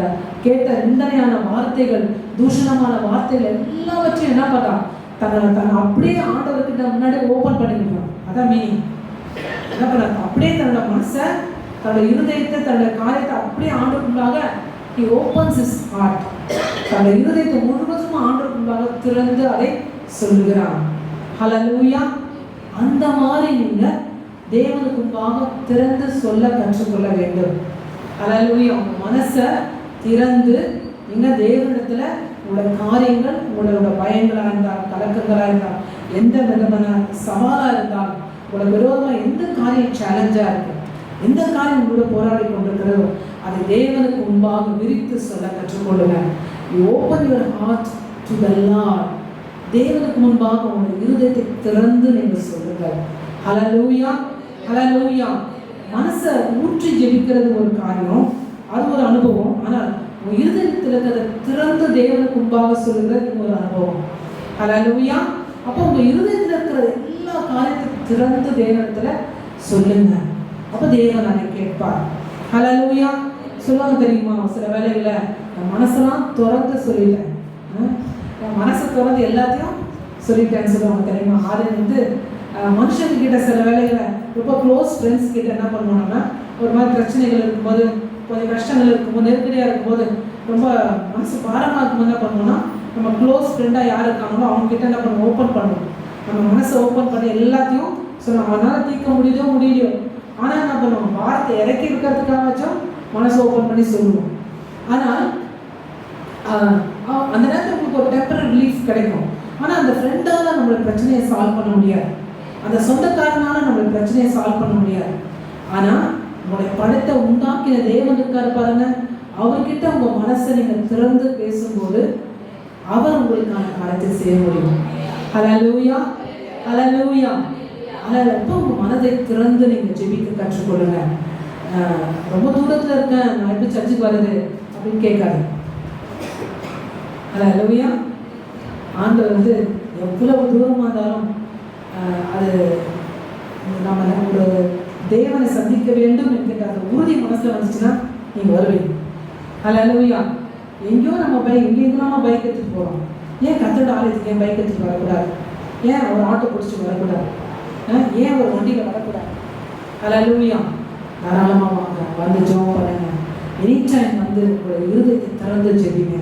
கேட்ட நிந்தனையான வார்த்தைகள் தூஷணமான வார்த்தைகள் எல்லாவற்றையும் என்ன பண்ணான், தன்னை அப்படியே ஆண்டவர்கிட்ட முன்னாடி ஓபன் பண்ணிக்கலாம். அதான் மீனிங். என்ன பண்ண அப்படியே தன்னோட மனசை தன்னோட இருதயத்தை தன்னோட காரியத்தை அப்படியே ஆண்டவருக்குள்ளாக he opens his heart. தன்னோட இருதயத்தை முழுவதும் ஆண்டவருக்குள்ளாக திறந்து அதை சொல்லுகிறான். ஹல்லேலூயா. அந்த மாதிரி நீங்க தேவனுக்கு முன்பாக திறந்து சொல்ல கற்றுக்கொள்ள வேண்டும். ஹல்லேலூயா. உங்க மனசை திறந்து நீங்க தேவனிடத்துல உங்களோட காரியங்கள், உங்களோட பயங்களா இருந்தால், கலக்கங்களா இருந்தால், எந்த விதமான சவாலா இருந்தால், உங்களோட விரோதமா எந்த காரியம் சேலஞ்சா இருக்கு, எந்த காரியம் கூட போராடி கொண்டிருக்கிறதோ அதை தேவனுக்கு முன்பாக விரித்து சொல்ல கற்றுக்கொள்ளுங்க. You open your heart to the Lord. தேவனுக்கு முன்பாக உங்கள் இருதயத்தை திறந்து நீங்கள் சொல்லுங்கள். ஹல்லேலூயா. ஹல்லேலூயா. மனசை ஊற்றி ஜெபிக்கிறது ஒரு காரியம், அது ஒரு அனுபவம். ஆனால் உங்கள் இருதயத்தில் இருக்கிறத திறந்து தேவனுக்கு முன்பாக சொல்லுகிறது ஒரு அனுபவம். ஹல்லேலூயா. அப்போ உங்கள் இருதயத்தில் இருக்கிற எல்லா காரியத்தையும் திறந்து தேவனிடத்துல சொல்லுங்க. அப்போ தேவன் அதை கேட்பார். ஹல்லேலூயா. சொல்லுவாங்க தெரியுமா, சில வேலைகளை என் மனசெல்லாம் திறந்து சொல்லிட்டேன், என் மனசை திறந்து எல்லாத்தையும் சொல்லிட்டேன்னு சொல்லுவாங்க தெரியுமா. அது மனுஷங்கிட்ட சில வேலைகளை ரொம்ப க்ளோஸ் ஃப்ரெண்ட்ஸ் கிட்ட என்ன பண்ணுவோம்னா, ஒரு மாதிரி பிரச்சனைகள் இருக்கும்போது, கொஞ்சம் கஷ்டங்கள் இருக்கும்போது, நெருக்கடியாக இருக்கும்போது, ரொம்ப மனசு பாரமாக இருக்கும்போது என்ன பண்ணுவோம்னா, நம்ம க்ளோஸ் ஃப்ரெண்டாக யார் இருக்காங்களோ அவங்ககிட்ட என்ன பண்ணுவோம், ஓப்பன் பண்ணுவோம். நம்ம மனசை ஓப்பன் பண்ணி எல்லாத்தையும் சொல்லுவோம். அவனால் தீர்க்க முடியலையோ ஆனால் என்ன பண்ணுவோம், வார்த்தை இறக்கி இருக்கிறதுக்காகச்சும் மனசை ஓப்பன் பண்ணி சொல்லுவோம். ஆனால் அந்த நேரத்தில் உங்களுக்கு ஒரு டெம்பரரி ரிலீஃப் கிடைக்கும். ஆனால் அந்த ஃப்ரெண்டால் நம்மளோட பிரச்சனையை சால்வ் பண்ண முடியாது, அந்த சொந்தக்காரனால நம்மளோட பிரச்சனையை சால்வ் பண்ண முடியாது. ஆனால் உங்களுடைய படத்தை உண்டாக்கின தேவன் இருக்காரு பாருங்க, அவர்கிட்ட உங்கள் மனசை நீங்கள் திறந்து பேசும்போது அவர் உங்களுக்கான காரியத்தை செய்ய முடியும். ஹல்லேலூயா. ஹல்லேலூயா. அதனால் எப்போ உங்கள் மனதை திறந்து நீங்கள் ஜெபிக்க கற்றுக்கொள்ளுங்க. ரொம்ப தூரத்தில் இருக்கேன், நான் எப்படி சர்ச்சுக்கு வருது அப்படின்னு கேட்காது. ஹல்லேலூயா. ஆண்டவர் எவ்வளவு தூரமாக இருந்தாலும் அது நம்ம ஒரு தேவனை சந்திக்க வேண்டும் என்கிற அந்த உறுதி மனசில் வந்துச்சுன்னா நீங்கள் வருவீங்க. ஹல்லேலூயா. எங்கேயோ எங்கேயோ நம்ம பைக் எடுத்துகிட்டு போகிறோம். ஏன் கர்த்தரோட ஆலயத்துக்கு ஏன் பைக் எடுத்துகிட்டு வரக்கூடாது? ஏன் ஒரு ஆட்டோ பிடிச்சிட்டு வரக்கூடாது? ஏன் ஒரு வண்டியில் வரக்கூடாது? ஹல்லேலூயா. தாராளமாக வாங்க, ஜெபம் பண்ணுங்க. எனி டைம் உங்களோட இருதயத்தை திறந்து ஜெபிங்க.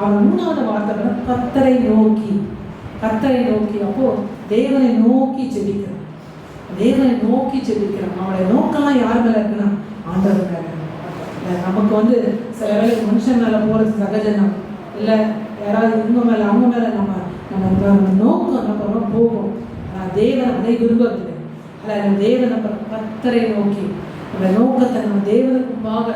அவன் 3வது வார்த்தை கர்த்தரை நோக்கி. கர்த்தரை நோக்கி. அப்போ தேவனை நோக்கி ஜெபிக்கிறோம். தேவனை நோக்கி ஜெபிக்கிறோம். அவனுடைய நோக்கெல்லாம் யார் மேலே இருக்குன்னா ஆண்டவர் மேலே. நமக்கு சில வேலை மனுஷன் மேலே போகிறது சகஜம், இல்லை யாராவது இவங்க மேலே அவங்க மேலே நம்ம நோக்கம் நம்ம போகும். தேவன் அதை விரும்பவில்லை. அதில் தேவனை கர்த்தரை நோக்கி அந்த நோக்கத்தை நம்ம தேவனுக்குமாக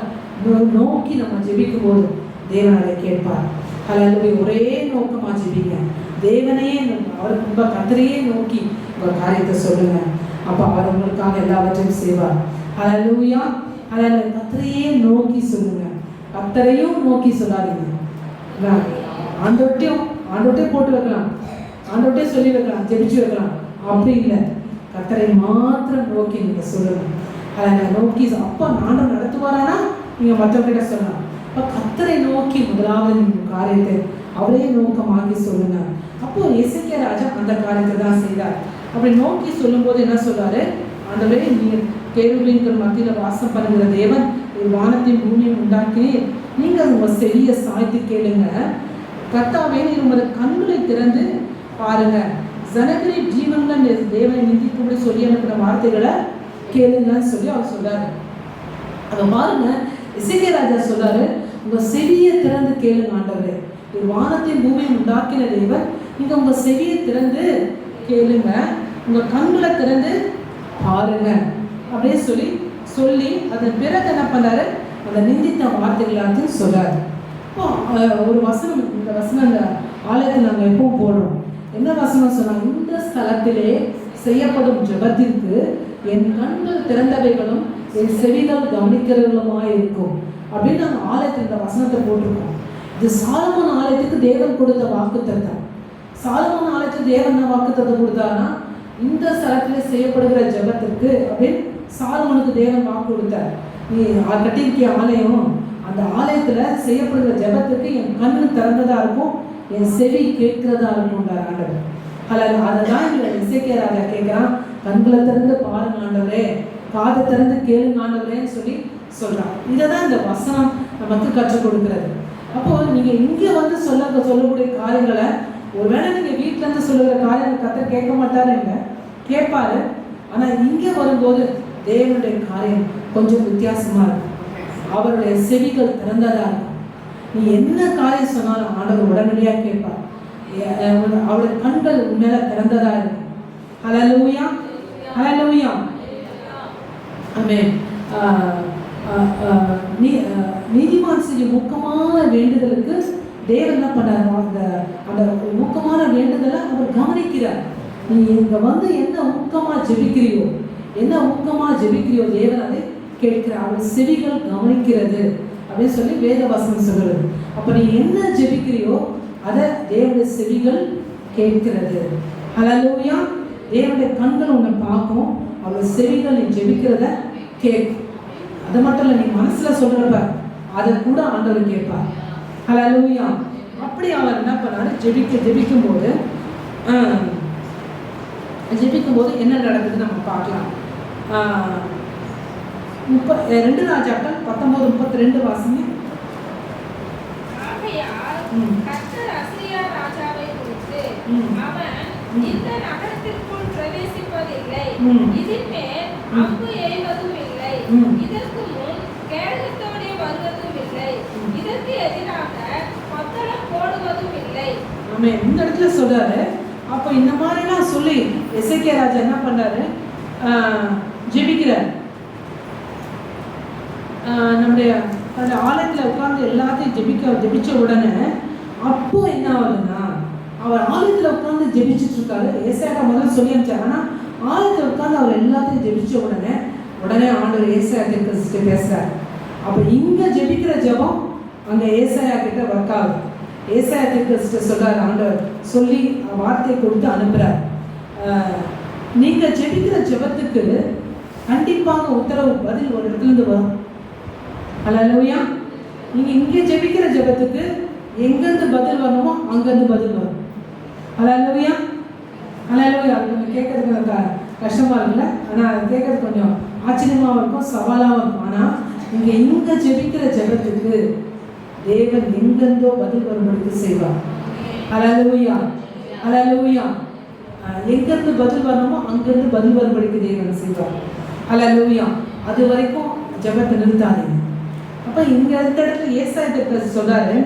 நோக்கி நம்ம ஜெபிக்கும் போது தேவன் அதை கேட்பார். அதில் ஒரே நோக்கமாக ஜெபிங்க. தேவனையே அவருக்கு ரொம்ப கர்த்தரையே நோக்கி உங்கள் காரியத்தை சொல்லுங்க. அப்போ அவர் உங்களுக்காக எல்லாவற்றையும் செய்வார். ஹல்லேலூயா. அதில் கர்த்தரையே நோக்கி சொல்லுங்க. கர்த்தரையும் நோக்கி சொல்லாதீங்க. ஆண்டோட்டே போட்டு வைக்கலாம், ஆண்டோட்டே சொல்லி வைக்கலாம், ஜெபிச்சு வைக்கலாம். அப்படி இல்லை, கர்த்தரை மாத்திரம் நோக்கி நீங்கள் சொல்லுங்க. அதை நோக்கி அப்பா ஆண்டவர் நடத்துவாரானா நீங்கள் மற்றவர்கிட்ட சொல்லலாம். அப்போ கர்த்தரை நோக்கி முதலாவது நீங்கள் காரியத்தை அவரே நோக்கமாகி சொல்லுங்க. அப்போ எசேக்கியா ராஜா அந்த காரியத்தை தான் செய்தார். அப்படி நோக்கி சொல்லும்போது என்ன சொல்றாரு, ஆண்டவரே நீங்கள் கேருபீன்கள் மத்தியில் வாசம் பண்ணுகிற தேவன், வானத்தையும் பூமியும் உண்டாக்கினீர். நீங்கள் உங்கள் செவியை சாய்த்து கேளுங்க. கர்த்தாவே நீர் உங்களோட கண்களை திறந்து பாருங்க. ஜனகரி ஜீவன்ல தேவனை நிந்திக்கும்படி சொல்லி அனுப்பின வார்த்தைகளை கேளுங்கன்னு சொல்லி அவர் சொல்றாரு. அதை பாருங்க, எசேக்கியா ராஜா சொல்றாரு, உங்க செவியை திறந்து கேளுங்க ஆண்டவரே, வானத்தையும் பூமியும் உண்டாக்கின தேவன், நீங்க உங்க செவியை திறந்து கேளுங்க, உங்க கண்களை திறந்து பாருங்க அப்படியே சொல்லி அதன் பிறகு என்ன பண்ணாரு, அந்த நிந்தித்த வார்த்தைகள் எல்லாத்தையும் சொல்றாரு. இப்போ ஒரு வசனம், இந்த வசனம் அந்த ஆலயத்தில் நாங்கள் எப்பவும் போடுறோம். என்ன வசனம் சொன்னாங்க, இந்த ஸ்தலத்திலே செய்யப்படும் ஜெபத்திற்கு என் கண்கள் திறந்தவைகளும் என் செவிகள் கவனிக்கிறவர்களுமாய் இருக்கும் அப்படின்னு நம்ம ஆலயத்தில் இந்த வசனத்தை போட்டிருக்கோம். இது சாலமோன் ஆலயத்துக்கு தேவன் கொடுத்த வாக்குத்தத்தம். சாலமோன் ஆலயத்துக்கு தேவன் என்ன வாக்குத்தத்தம் கொடுத்தாருன்னா, இந்த ஸ்தலத்துல செய்யப்படுகிற ஜெபத்திற்கு அப்படின்னு சாலமோனுக்கு தேவன் வாக்கு கொடுத்தார். நீ கட்டியிருக்கிய ஆலயம், அந்த ஆலயத்துல செய்யப்படுகிற ஜெபத்துக்கு என் கண்ணு திறந்ததா இருக்கும், என் செவி கேட்கிறதா இருக்கும்ன்றார் ஆண்டவர். அதை தான் இங்க எசேக்கியா ராஜா கேட்கிறான், கண்களை திறந்து பாருங்க ஆண்டவரே, காதை திறந்து கேளுங்க ஆண்டவரேன்னு சொல்லி சொல்றான். இதை தான் இந்த வசனம் நமக்கு கற்றுக் கொடுக்கிறது. அப்போ நீங்க இங்க வந்து சொல்லக்கூடிய காரியங்களை, ஒருவேளை நீங்க வீட்டுல இருந்து சொல்லுகிற காரியங்கள் கர்த்தர் கேட்க மாட்டாரு, இல்ல கேட்பாரு. ஆனா இங்க வரும்போது தேவனுடைய காரியம் கொஞ்சம் வித்தியாசமா இருக்கும். அவருடைய செவிகள் திறந்ததா இருக்கும். நீ என்ன காரியம் சொன்னாலும் ஆண்டவர் உடனடியா கேட்பார். அவருடைய கண்கள் உண்மையில திறந்ததா இருக்கும். ஹல்லேலூயா, ஹல்லேலூயா, ஆமென். நீதிமான் செய்யும் முக்கியமான வேண்டுதலுக்கு தேவன் என்ன பண்ணார், அந்த முக்கியமான வேண்டுதலை அவர் கவனிக்கிறார். நீ இங்க வந்து என்ன ஊக்கமா ஜெபிக்கிறியோ, தேவன் அதை கேட்கிறார். அவர் செவிகள் கவனிக்கிறது அப்படின்னு சொல்லி வேத வசனம் சொல்றது. அப்ப நீ என்ன ஜெபிக்கிறியோ அதை தேவனுடைய செவிகள் கேட்கிறது. ஹல்லேலூயா. தேவனுடைய கண்கள் உன்னை பார்க்கும், அவர் செவிகள் நீ ஜெபிக்கிறத கேட்கும். அது மட்டும் இல்லை, நீ மனசுல சொல்றப்ப அதை கூட ஆண்டவர் கேட்பார். ஹல்லேலூயா. அப்படி அவர் என்ன பண்ணாரு, ஜெபிக்கும் போது என்ன நடக்குது நம்ம பார்க்கலாம். 2 ராஜாக்கள் 19:32 வாசிங்க.
கர்த்தர் அசீரியா ராஜாவை குறித்து, அவன் இந்த நகரத்திற்குள் பிரவேசிப்பதில்லை, இதன் மேல் அம்பு எய்வதும் இல்லை, இதற்கு முன் கேடகத்தோடே வருவதும் இல்லை, இதற்கு எதிராக பத்தளம் போடுவதும் இல்லை.
ஆமென். இந்த இடத்துல சொல்றாரு. அப்போ இந்த மாதிரிலாம் சொல்லி எசேக்கியா ராஜா என்ன பண்ணாரு, ஜெபிக்கிறார். நம்முடைய அந்த ஆலயத்தில் உட்கார்ந்து எல்லாத்தையும் ஜெபிச்ச உடனே அப்போ என்ன ஆகுதுன்னா, அவர் ஆலயத்தில் உட்கார்ந்து ஜெபிச்சுட்டு இருக்காரு. ஏசாயா முதல்ல சொல்லி அனுப்பிச்சார். ஆனால் ஆலயத்தில் உட்கார்ந்து அவர் எல்லாத்தையும் ஜெபிச்ச உடனே ஆண்டவர் ஏசாயா கிட்ட பேசுறாரு. அப்போ இங்க ஜெபிக்கிற ஜெபம் அங்க ஏசாயா கிட்ட ஒர்க் ஆகுது. ஏசாயா கிட்ட சொல்றாரு ஆண்டவர், சொல்லி வார்த்தையை கொடுத்து அனுப்புறார். நீங்க ஜெபிக்கிற ஜெபத்துக்கு கண்டிப்பாக உத்தரவு பதில் ஒரு இடத்துல இருந்து வரும். ஹல்லேலூயா. நீங்க இங்கே ஜெபிக்கிற ஜெபத்துக்கு எங்கிருந்து பதில் வரணுமோ அங்கிருந்து பதில் வரும். ஹல்லேலூயா, ஹல்லேலூயா. அது கொஞ்சம் கேட்கறதுக்கு கஷ்டமா இருக்குல்ல, ஆனா அது கேட்கறது கொஞ்சம் ஆச்சரியமாகவும் இருக்கும், சவாலாகவும் இருக்கும். ஆனா இங்க ஜெபிக்கிற ஜெபத்துக்கு தேவன் எங்கிருந்தோ பதில் வரும்படிக்கு செய்வார். ஹல்லேலூயா, ஹல்லேலூயா. எங்கிருந்து பதில் வரணுமோ அங்கிருந்து பதில் வரும்படிக்கு தேவன் செய்வார். ஹல்லேலூயா. அது வரைக்கும் ஜெபத்தை நிறுத்தாதீங்க. அப்ப இங்க இந்த இடத்துல ஏசாயா சொல்றாரு,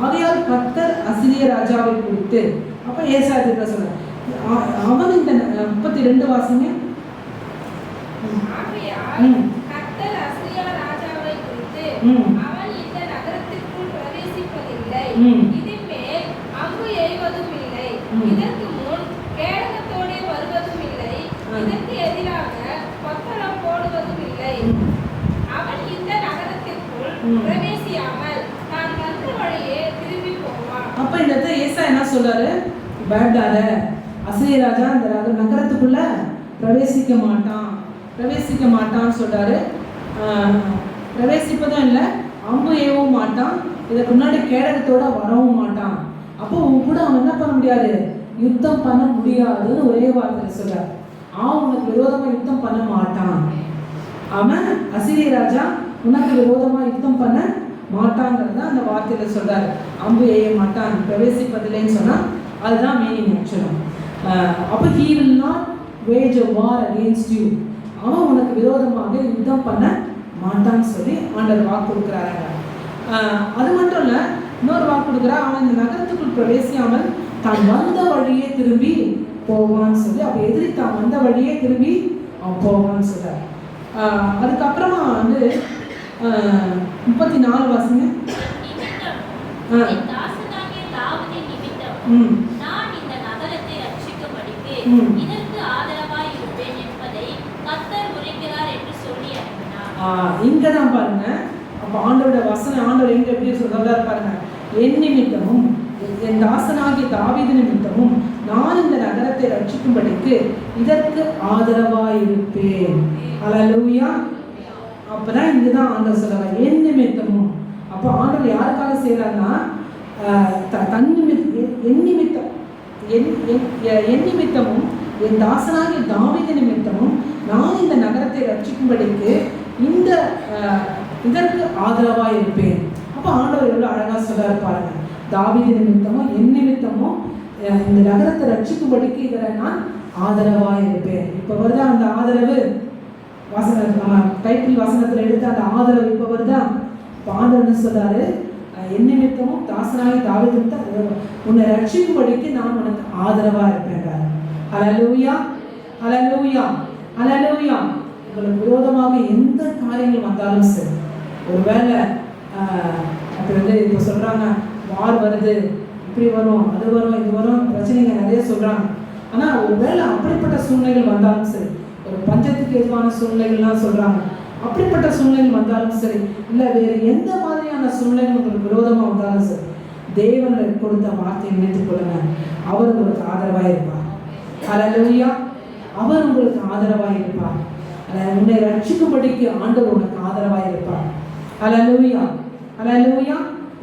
ஆகையால் கர்த்தர் அசீரிய ராஜாவை குறித்து. அப்ப ஏசாயா சொல்றாரு, அவன் இந்த 32 வாசிங்க.
கர்த்தர் அசீரிய ராஜாவை குறித்து, அவன் இந்த நகரத்திற்குள் பிரவேசிப்பதில்லை, இதன் மேல் அம்பு எய்வதும் இல்லை, இதற்கு முன் கேடகத்தோடே வருவதும் இல்லை, இதற்கு எதிராக பத்தளம் போடுவதும் இல்லை. அவன் இந்த நகரத்திற்குள் பிரவேசியாமல் தான் வந்த வழியே திரும்பி போவான்.
அப்ப இந்த இடத்துல ஏசாயா என்ன சொல்றாரு, பயப்படாத, அசீரிய ராஜா இந்த நகரத்துக்குள்ள பிரவேசிக்க மாட்டான்னு சொல்றாரு. பிரவேசிப்பதும் இல்லை, அம்பு ஏவும் மாட்டான், இதுக்கு முன்னாடி கேடகத்தோட வரவும் மாட்டான். அப்போ உன் கூட அவன் என்ன பண்ண முடியாது, யுத்தம் பண்ண முடியாதுன்னு ஒரே வார்த்தையில சொல்றாரு. உனக்கு விரோதமா யுத்தம் பண்ண மாட்டான். அவன் அசீரிய ராஜா உனக்கு விரோதமா யுத்தம் பண்ண மாட்டாங்கிறத அந்த வார்த்தையில சொல்றாரு. அம்பு ஏய மாட்டான், பிரவேசிப்பதில்லைன்னு சொன்னா அதுதான் மீனிங் ஆக்சுவலா. அப்போ he will not wage a war against you. அவன் உனக்கு விரோதமாக யுத்தம் பண்ண மாட்டான்னு சொல்லி ஆண்டவர் வாக்கு கொடுக்குறாங்க. அது மட்டும் இல்லை, இன்னொரு வாக்கு கொடுக்குறா, அவன் இந்த நகரத்துக்குள் பிரவேசியாமல் தான் வந்த வழியே திரும்பி போவான்னு சொல்லி, அப்போ எதிரி தான் வந்த வழியே திரும்பி அவன் போவான்னு சொல்றார். அதுக்கப்புறமா வந்து 34 வாசிங்க.
நான் இந்த நகரத்தை ரட்சிக்கும்படிக்கு இதற்கு ஆதரவாய் இருப்பேன் என்பதை கர்த்தர் உரைக்கிறார் என்று சொல்லி அனுப்பினார்.
இங்கதான் பாருங்க. அப்ப ஆண்டோட வசனம் ஆண்டவர் எங்க எப்படி சொல்றாரு பாருங்க. என் நிமித்தமும் என் தாசனாகிய தாவீது நிமித்தமும் நான் இந்த நகரத்தை ரட்சிக்கும்படிக்கு இதற்கு ஆதரவாயிருப்பேன். ஹல்லேலூயா. அப்பதான் இங்கதான் ஆண்டவர் சொல்றாரு என் நிமித்தமும். அப்போ ஆண்டவர் யாருக்காக செய்யறாருன்னா என் நிமித்தமும் என் தாசனாகிய தாவீது நிமித்தமும் நான் இந்த நகரத்தை ரட்சிக்கும்படிக்கு இந்த இதற்கு ஆதரவாக இருப்பேன். அப்போ ஆண்டவர் எவ்வளோ அழகாக சொல்றாரு பாருங்க. தாவீது நிமித்தமும் என் நிமித்தமும் இந்த நகரத்தை ரட்சிக்கும்படிக்கு இதில் நான் ஆதரவாக இருப்பேன். இப்போ வருதா அந்த ஆதரவு வசனம், டைட்டில் வசனத்தில் எடுத்த அந்த ஆதரவு இப்போ வருதா? இப்போ ஆண்டவர் என்ன சொல்றாரு? என் நிமித்தமும் தாசனாகி தாவீது நிமித்தம் உன்னை ரட்சிக்கும்படிக்கு நான் உனக்கு ஆதரவாக இருப்பேன். ஹல்லேலூயா, ஹல்லேலூயா, ஹல்லேலூயா. உங்களுக்கு விரோதமாக எந்த காரியங்கள் வந்தாலும் சரி, ஒருவேளை அப்படி இப்போ சொல்றாங்க வார் வருது, இப்படி வரும், அது வரும், இது வரும், பிரச்சனைங்க நிறைய சொல்றாங்க. ஆனால் ஒருவேளை அப்படிப்பட்ட சூழ்நிலைகள் வந்தாலும் சரி, ஒரு பஞ்சத்துக்கு எதுவான சூழ்நிலைகள்லாம் சொல்றாங்க, அப்படிப்பட்ட சூழ்நிலைகள் வந்தாலும் சரி, இல்லை வேறு எந்த மாதிரியான சூழ்நிலைகள் உங்களுக்கு விரோதமாக வந்தாலும் சரி, தேவனுக்கு கொடுத்த வார்த்தையை நினைத்துக் கொள்ளுங்க. அவர் உங்களுக்கு ஆதரவாக இருப்பார். ஹல்லேலூயா. அவர் உங்களுக்கு ஆதரவாக இருப்பார். உன்னை ரட்சிக்கும்படிக்கு ஆண்டவர் உனக்கு ஆதரவாக இருப்பார். ஹல்லேலூயா, ஹல்லேலூயா.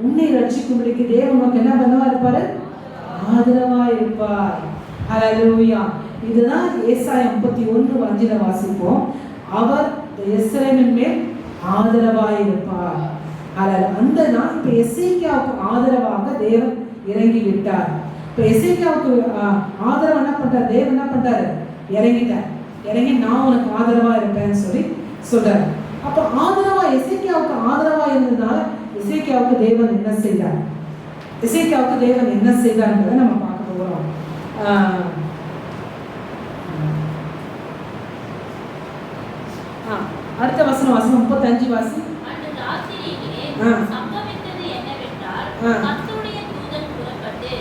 உன்னை ரட்சிக்கும்படிக்கு தேவன் உனக்கு என்ன பண்ணவா இருப்பாரு? ஆதரவாக இருப்பார். ஹல்லேலூயா. இதுதான் ஏசாயா 51:5 வாசிப்போம். அவர் எஸ்ரேலின் மேல் ஆதரவாக இருப்பார். அந்த நாள் இப்போ எசேக்கியாவுக்கு ஆதரவாக தேவன் இறங்கி விட்டார். இப்போ எசேக்கியாவுக்கு ஆதரவு என்ன பண்றாரு? தேவன் என்ன பண்றாரு? இறங்கிட்டார். இறங்கி நான் உனக்கு ஆதரவா இருப்பேன்னு சொல்லி சொல்றாரு. அப்போ ஆதரவா எசேக்கியாவுக்கு ஆதரவா இருந்ததுனால எசேக்கியாவுக்கு தேவன் என்ன செய்தார்? எசேக்கியாவுக்கு தேவன் என்ன செய்தார்ன்றதை நம்ம பார்க்க போகிறோம். அடுத்த வசனம் 35 வாசி.
அன்று ராத்திரியிலே சம்பவித்தது என்னவென்றால், கர்த்தருடைய தூதன் புறப்பட்டு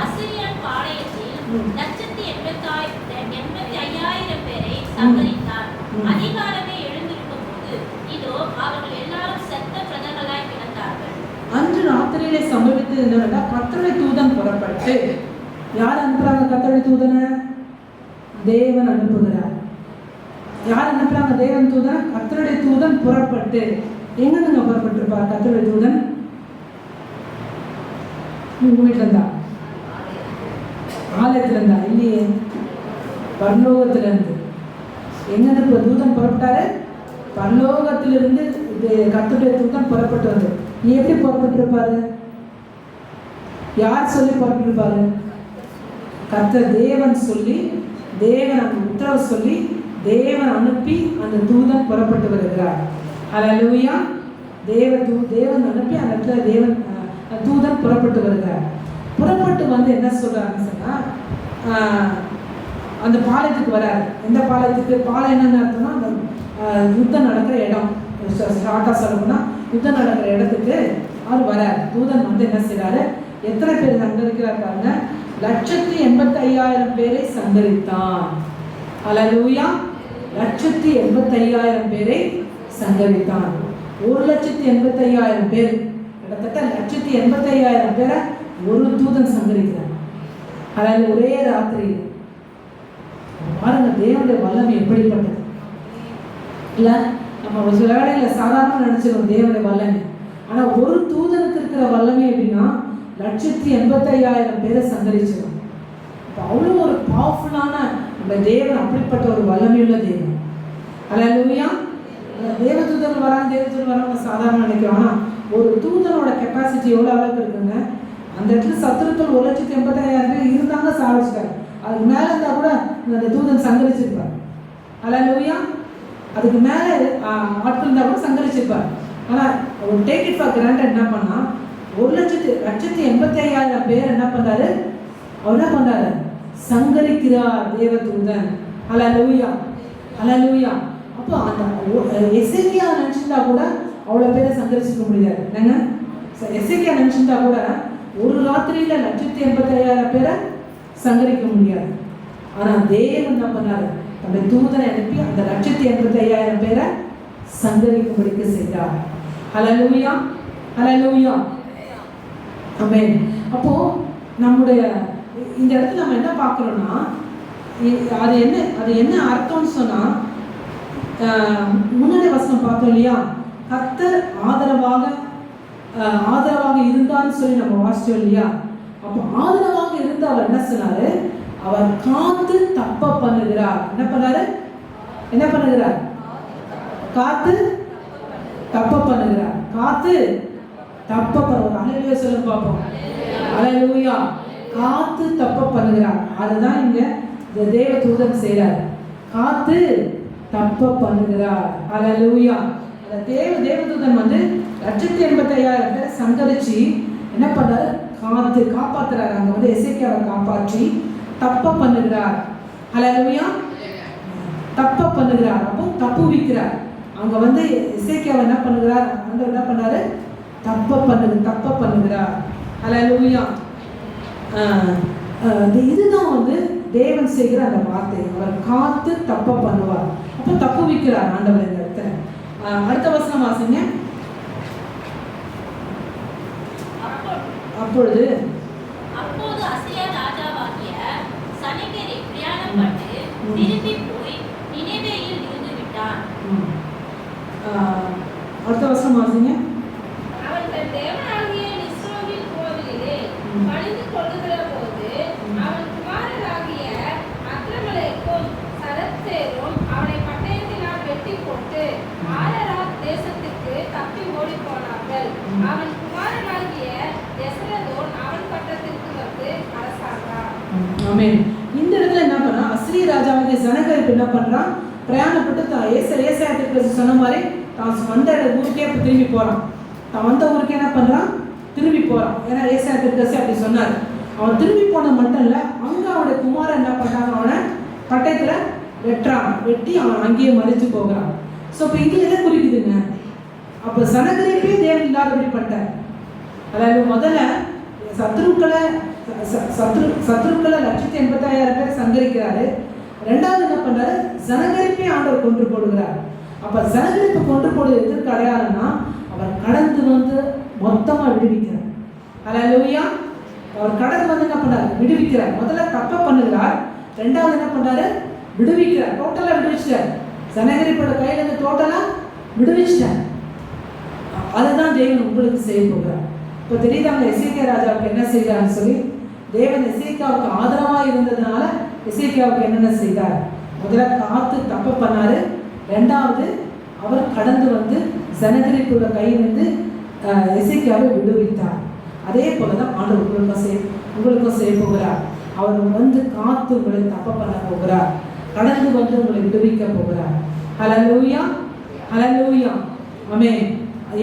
அசீரியன் பாளையத்தில் 1,85,000 பேரை சங்கரித்தார். அதிகாலமே எழுந்திருக்கும் போது இதோ அவர்கள் எல்லாரும் செத்த பிரதர்களாய் கிடந்தார்கள்.
அன்று ராத்திரியிலே சம்பவித்தது என்னவென்றால், கர்த்தருடைய தூதன் புறப்பட்டு, யார் அனுப்புறாங்க? கர்த்தருடைய தூதனை தேவன் அனுப்புகிறார். யார் அனுப்புறாங்க? தேவன் தூதன். கர்த்தருடைய தூதன் புறப்பட்டு எங்க புறப்பட்டிருப்பார்? கர்த்தருடைய தூதன் உங்க வீட்டுல இருந்தா, ஆலயத்துல இருந்தா? இல்லையே, பரலோகத்துல இருந்து. எங்க தூதன் புறப்பட்டாரு? பரலோகத்திலிருந்து கர்த்தருடைய தூதன் புறப்பட்டு வந்து. நீ எப்படி புறப்பட்டிருப்பாரு? யார் சொல்லி புறப்பட்டிருப்பாரு? கர்த்தர் தேவன் சொல்லி, தேவன் அந்த உத்தரவு சொல்லி, தேவன் அனுப்பி அந்த தூதன் புறப்பட்டு வருகிறார். ஹல்லேலூயா. தேவன் அனுப்பி அந்த இடத்துல தேவன் தூதன் புறப்பட்டு வருகிறார். புறப்பட்டு வந்து என்ன சொல்றாருன்னு சொன்னா, அந்த பாளையத்துக்கு வராரு. எந்த பாளையத்துக்கு? பாளையம் என்னன்னு அர்த்தம்னா அந்த யுத்தம் நடக்கிற இடம். ஷார்ட்டா சொல்லணும்னா யுத்தம் நடக்கிற இடத்துக்கு அவர் வராரு. தூதன் வந்து என்ன செய்யறாரு? எத்தனை பேர் சங்கரிக்கிறார் பாருங்க. 1,85,000 பேரை சங்கரித்தான். ஹல்லேலூயா. 1,85,000 பேரை சங்கரித்தான். 1,85,000 பேர், கிட்டத்தட்ட 1,85,000 பேரை ஒரு தூதன் சங்கரிக்கிறார். அதாவது ஒரே ராத்திரி. பாருங்க தேவனுடைய வல்லமை எப்படிப்பட்டது. இல்லை நம்ம ஒரு சில வேளையில் சாதாரண நினைச்சிடும் தேவனுடைய வல்லமை. ஆனால் ஒரு தூதனுக்கு இருக்கிற வல்லமை எப்படின்னா 1,85,000 பேரை சங்கரிச்சிடும். இப்போ அவ்வளோ ஒரு பவர்ஃபுல்லான நம்ம தேவன், அப்படிப்பட்ட ஒரு வல்லமையுள்ள தேவன். ஹல்லேலூயா. தேவதூதன் வராங்க சாதாரண நினைக்கிறோம். ஆனால் ஒரு தூதனோட கெப்பாசிட்டி எவ்வளோ அளவுக்கு இருக்குங்க. அந்த இடத்துல சத்துருக்கள் 1,85,000 பேர் இருந்தாங்க, சாதிச்சிட்டாங்க. அதுக்கு மேலே இருந்தால் கூட அந்த தூதன் சங்கரிச்சிருப்பார். ஹல்லேலூயா. அதுக்கு மேலே ஆட்கள் இருந்தால் கூட சங்கரிச்சிருப்பார். ஆனால் ஒரு டேக் இட் ஃபார் கிராண்டட் என்ன பண்ணால் 1,85,000 பேர் என்ன பண்ணுறாரு? அவர் என்ன பண்ணுறாரு? சங்கரிக்கிறார் தேவதூதன். ஹல்லேலூயா, ஹல்லேலூயா. அப்போ அந்த எசேக்கியா நினச்சிருந்தா கூட அவ்வளோ பேரை சங்கரிச்சிக்க முடியாது. என்னங்க, எசேக்கியா நினச்சிருந்தா கூட ஒரு ராத்திரியில் 1,85,000 பேரை சங்கரிக்க முடியாது. ஆனால் தேவன் என்ன பண்ணாரு? அந்த தூதனை அனுப்பி அந்த 1,85,000 பேரை சங்கரிக்கும்படிக்கு செய்தார். ஹல்லேலூயா, ஹல்லேலூயா, ஆமென். அப்போ நம்முடைய இந்த இடத்துல நம்ம என்ன பார்க்குறோம்னா, அது என்ன அர்த்தம்னு சொன்னா, முன்னாடி வசனம் பார்த்தோம் இல்லையா, கர்த்தர் ஆதரவாக இருந்தான்னு சொல்லி நம்ம வாசிச்சோம் இல்லையா. அப்போ ஆதரவாக இருந்து அவர் என்ன சொன்னாரு, அவர் காத்து தப்ப பண்ணுகிறார். என்ன பண்ணுகிறார்? காத்து தப்ப பண்ணுகிறார். காத்து தப்ப பண்ணுகிறார். அல்லேலூயா சொல்லுங்க பாப்போம். அல்லேலூயா. காத்து தப்ப பண்ணுகிறார். அதுதான் இங்க தேவதூதன் செய்றார். காத்து தப்ப பண்ணுகிறார். அல்லேலூயா. அந்த தேவதூதன் 185,000 பேரை சங்கரிச்சு என்ன பண்ணாரு, காப்பாத்துறாரு. அங்க எசேக்கியாவை காப்பாற்றி தப்ப பண்ணுகிறார். அல்லேலூயா. தப்ப பண்ணுகிறார். அப்போ தப்புவிக்கிறார். அங்க எசேக்கியாவை என்ன பண்ணுகிறார், என்ன பண்ணாரு, தப்ப பண்ணுகிறார். அல்லேலூயா. இதுதான் தேவன் செய்கிற அந்த வார்த்தை. அவர் காத்து தப்ப பண்ணுவார். அப்போ தப்புவிக்கிறார் ஆண்டவர் இந்த இடத்துல. அடுத்த வசனம் வாசிங்க. அப்பொழுது
அசீரியா ராஜாவாகிய சனகெரிப் பிரயாணப்பட்டு திரும்பி போய் நினிவேயில் இருந்து விட்டான்.
அடுத்த வசனம் வாசிங்க.
அவன் தன் தேவனாகிய நிஸ்ரோவில் கோவிலிலே பணிந்து கொள்ளுகிற போது அவன் குமாரராகிய அத்ரமலேக்கும் சரத்சேரும் அவனை பட்டயத்தினால் வெட்டி போட்டு ஆரராத் தேசத்துக்கு தப்பி ஓடி போனார்கள். அவன் குமாரனாகிய எஸ்ரதோன் அவன் பட்டத்திற்கு அரசாண்டார்.
ஆமென். இந்த இடத்துல என்ன பண்ணா, அசீரிய ராஜாவாகிய சனகெரிப் என்ன பண்றான், பிரயாணப்பட்டு ஏசாயாவுக்கு சொன்ன மாதிரி தான் வந்த ஊருக்கே திரும்பி போறான். தான் வந்த ஊருக்கே என்ன பண்றான், திரும்பி போறான். ஏன்னா ஏசாயாவுக்கு அப்படி சொன்னார். அவன் திரும்பி போன மட்டும் இல்லை, அங்க அவனுடைய குமாரன் என்ன பண்றாங்க, அவனை பட்டயத்துல வெட்டி அவன் அங்கேயே மறிச்சு போகிறான். ஸோ இப்போ இது எதை குறிக்குதுங்க? அப்போ சனகெரிப்பே தேவன் இல்லாதபடி பண்ணிட்டார். அதாவது முதல்ல சத்ருக்களை 185,000 பேர் சங்கரிக்கிறாரு. ரெண்டாவது என்ன பண்றாரு, சனகெரிப்பே ஆண்டவர் கொன்று போடுகிறார். அப்ப சனகெரிப்பு கொன்று போடுவது எதற்கு அடையாளம்னா, அவர் கடந்து மொத்தமா விடுவிக்கிறார். அல்லேலூயா. அவர் கடந்து என்ன பண்றாரு, விடுவிக்கிறார். முதல்ல தப்ப பண்ணுகிறார், ரெண்டாவது என்ன பண்றாரு, விடுவிக்கிறார். டோட்டலா விடுவிச்சிட்டார். சனகெரிப்போட கையில இருந்து டோட்டலா விடுவிச்சிட்டார். அதுதான் தேவன் உங்களுக்கு செய்ய போகிறார். இப்போ தெரியுதாங்க எசேக்கியா ராஜாவுக்கு என்ன செய்தார்னு சொல்லி. தேவன் எசேக்கியாவுக்கு ஆதரவாக இருந்ததுனால எசேக்கியாவுக்கு என்னென்ன செய்தார், முதல்ல காத்து தப்ப பண்ணாரு. ரெண்டாவது அவர் கடந்து சனகெரிப்போட கையிலிருந்து எசேக்கியாவை விடுவித்தார். அதே போலதான் ஆண்டவர் உங்களுக்கும் செய்ய போகிறார். அவர் காத்து உங்களை தப்ப பண்ண போகிறார். கடந்து உங்களை விடுவிக்க போகிறார். ஹல்லேலூயா, ஹல்லேலூயா, ஆமென்.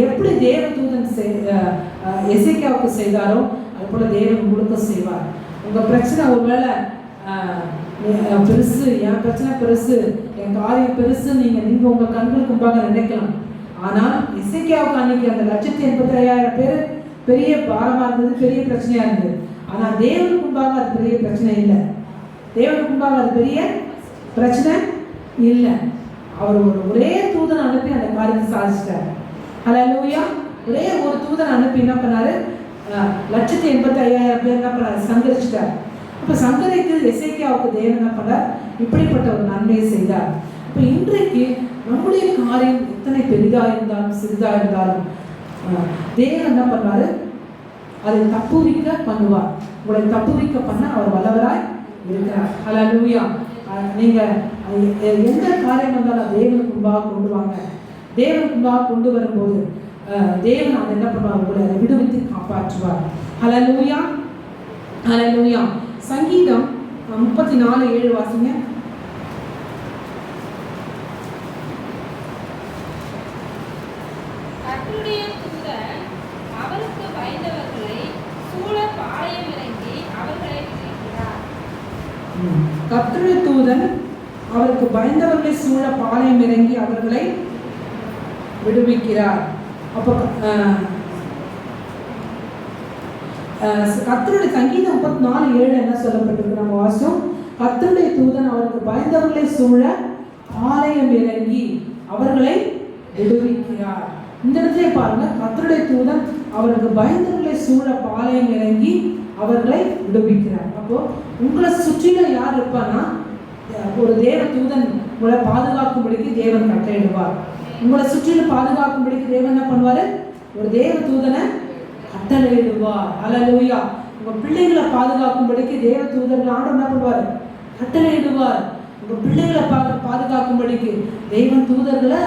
எப்படி தேவதூதன் எசேக்கியாவுக்கு செய்தாரோ அது போல தேவன் உங்களுக்கும் செய்வார். உங்க பிரச்சனை ஒருவேளை பெருசு, என் பிரச்சனை பெருசு, என் காரியம் பெருசு நீங்க உங்க கண்களுக்கு முன்பாக நினைக்கலாம். ஆனால் எசேக்கியாவுக்கு அன்னைக்கு அந்த 185,000 பேர் பெரிய பாரமா இருந்தது, பெரிய பிரச்சனையா இருந்தது. ஆனா தேவனுக்கு முன்பாக அது பெரிய பிரச்சனை இல்லை. தேவனுக்கு முன்பாக அது பெரிய பிரச்சனை இல்லை. அவர் ஒரே தூதனை அனுப்பி அந்த காரியத்தை சாதிச்சிட்டார். ஹல்லேலூயா. ஒரே ஒரு தூதனை அனுப்பி என்ன பண்ணாரு, 185,000 பேர் என்ன பண்ணாரு, சங்கரிச்சிட்டார். அப்ப சங்கரித்து எசேக்கியாவுக்கு தேவன் என்ன பண்ணார், இப்படிப்பட்ட ஒரு நன்மையை செய்தார். அப்ப இன்றைக்கு நம்முடைய காரியம் எத்தனை பெரிதா இருந்தாலும் சிறிதா இருந்தாலும் தேவன் என்ன பண்ணாரு, அதை தப்புவிக்க பண்ணுவார். உங்களை தப்புவிக்க பண்ண அவர் வல்லவராய் இருக்கிறார். ஹல்லேலூயா. நீங்க எந்த காரியம் வந்தாலும் தேவனுக்கு முன்பாக கொண்டு வாங்க. தேவனுக்கு முன்பாக கொண்டு வரும்போது தேவன் அதை என்ன பண்ணுவார், உங்களை அதை விடுவித்து காப்பாற்றுவார். ஹல்லேலூயா, ஹல்லேலூயா. சங்கீதம் 34:7 வாசிங்க.
கர்த்தருடைய தூதன் அவருக்கு பயந்தவர்களை சூழ பாளையம் இறங்கி அவர்களை விடுவிக்கிறார்.
கர்த்தருடைய தூதன் அவருக்கு பயந்தவர்களை சூழ பாளையம் இறங்கி அவர்களை விடுவிக்கிறார். அப்போ கர்த்தருடைய சங்கீதம் 34:7 என்ன சொல்லப்பட்டிருக்கு நம்ம வாசிச்சோம். கர்த்தருடைய தூதன் அவருக்கு பயந்தவர்களை சூழ பாளையம் இறங்கி அவர்களை விடுவிக்கிறார். இந்த இடத்துல பாருங்க, கர்த்தருடைய தூதன் அவருக்கு பயந்தவர்களை சூழ பாளையம் இறங்கி அவர்களை விடுவிக்கிறார். அப்போ உங்களை சுற்றிலும் யார் இருப்பான்னா, ஒரு தேவ தூதன் உங்களை பாதுகாக்கும்படிக்கு தேவன் கட்டளையிடுவார். உங்களை சுற்றிலும் பாதுகாக்கும்படிக்கு தேவன் என்ன பண்ணுவாரு? ஒரு தேவ தூதனை கட்டளையிடுவார். அல்லேலூயா. உங்க பிள்ளைகளை பாதுகாக்கும்படிக்கு தேவ தூதர்கள் ஆண்டவர் என்ன பண்ணுவாரு? கட்டளையிடுவார். உங்க பிள்ளைகளை பாதுகாக்கும்படிக்கு தேவன் தூதர்களை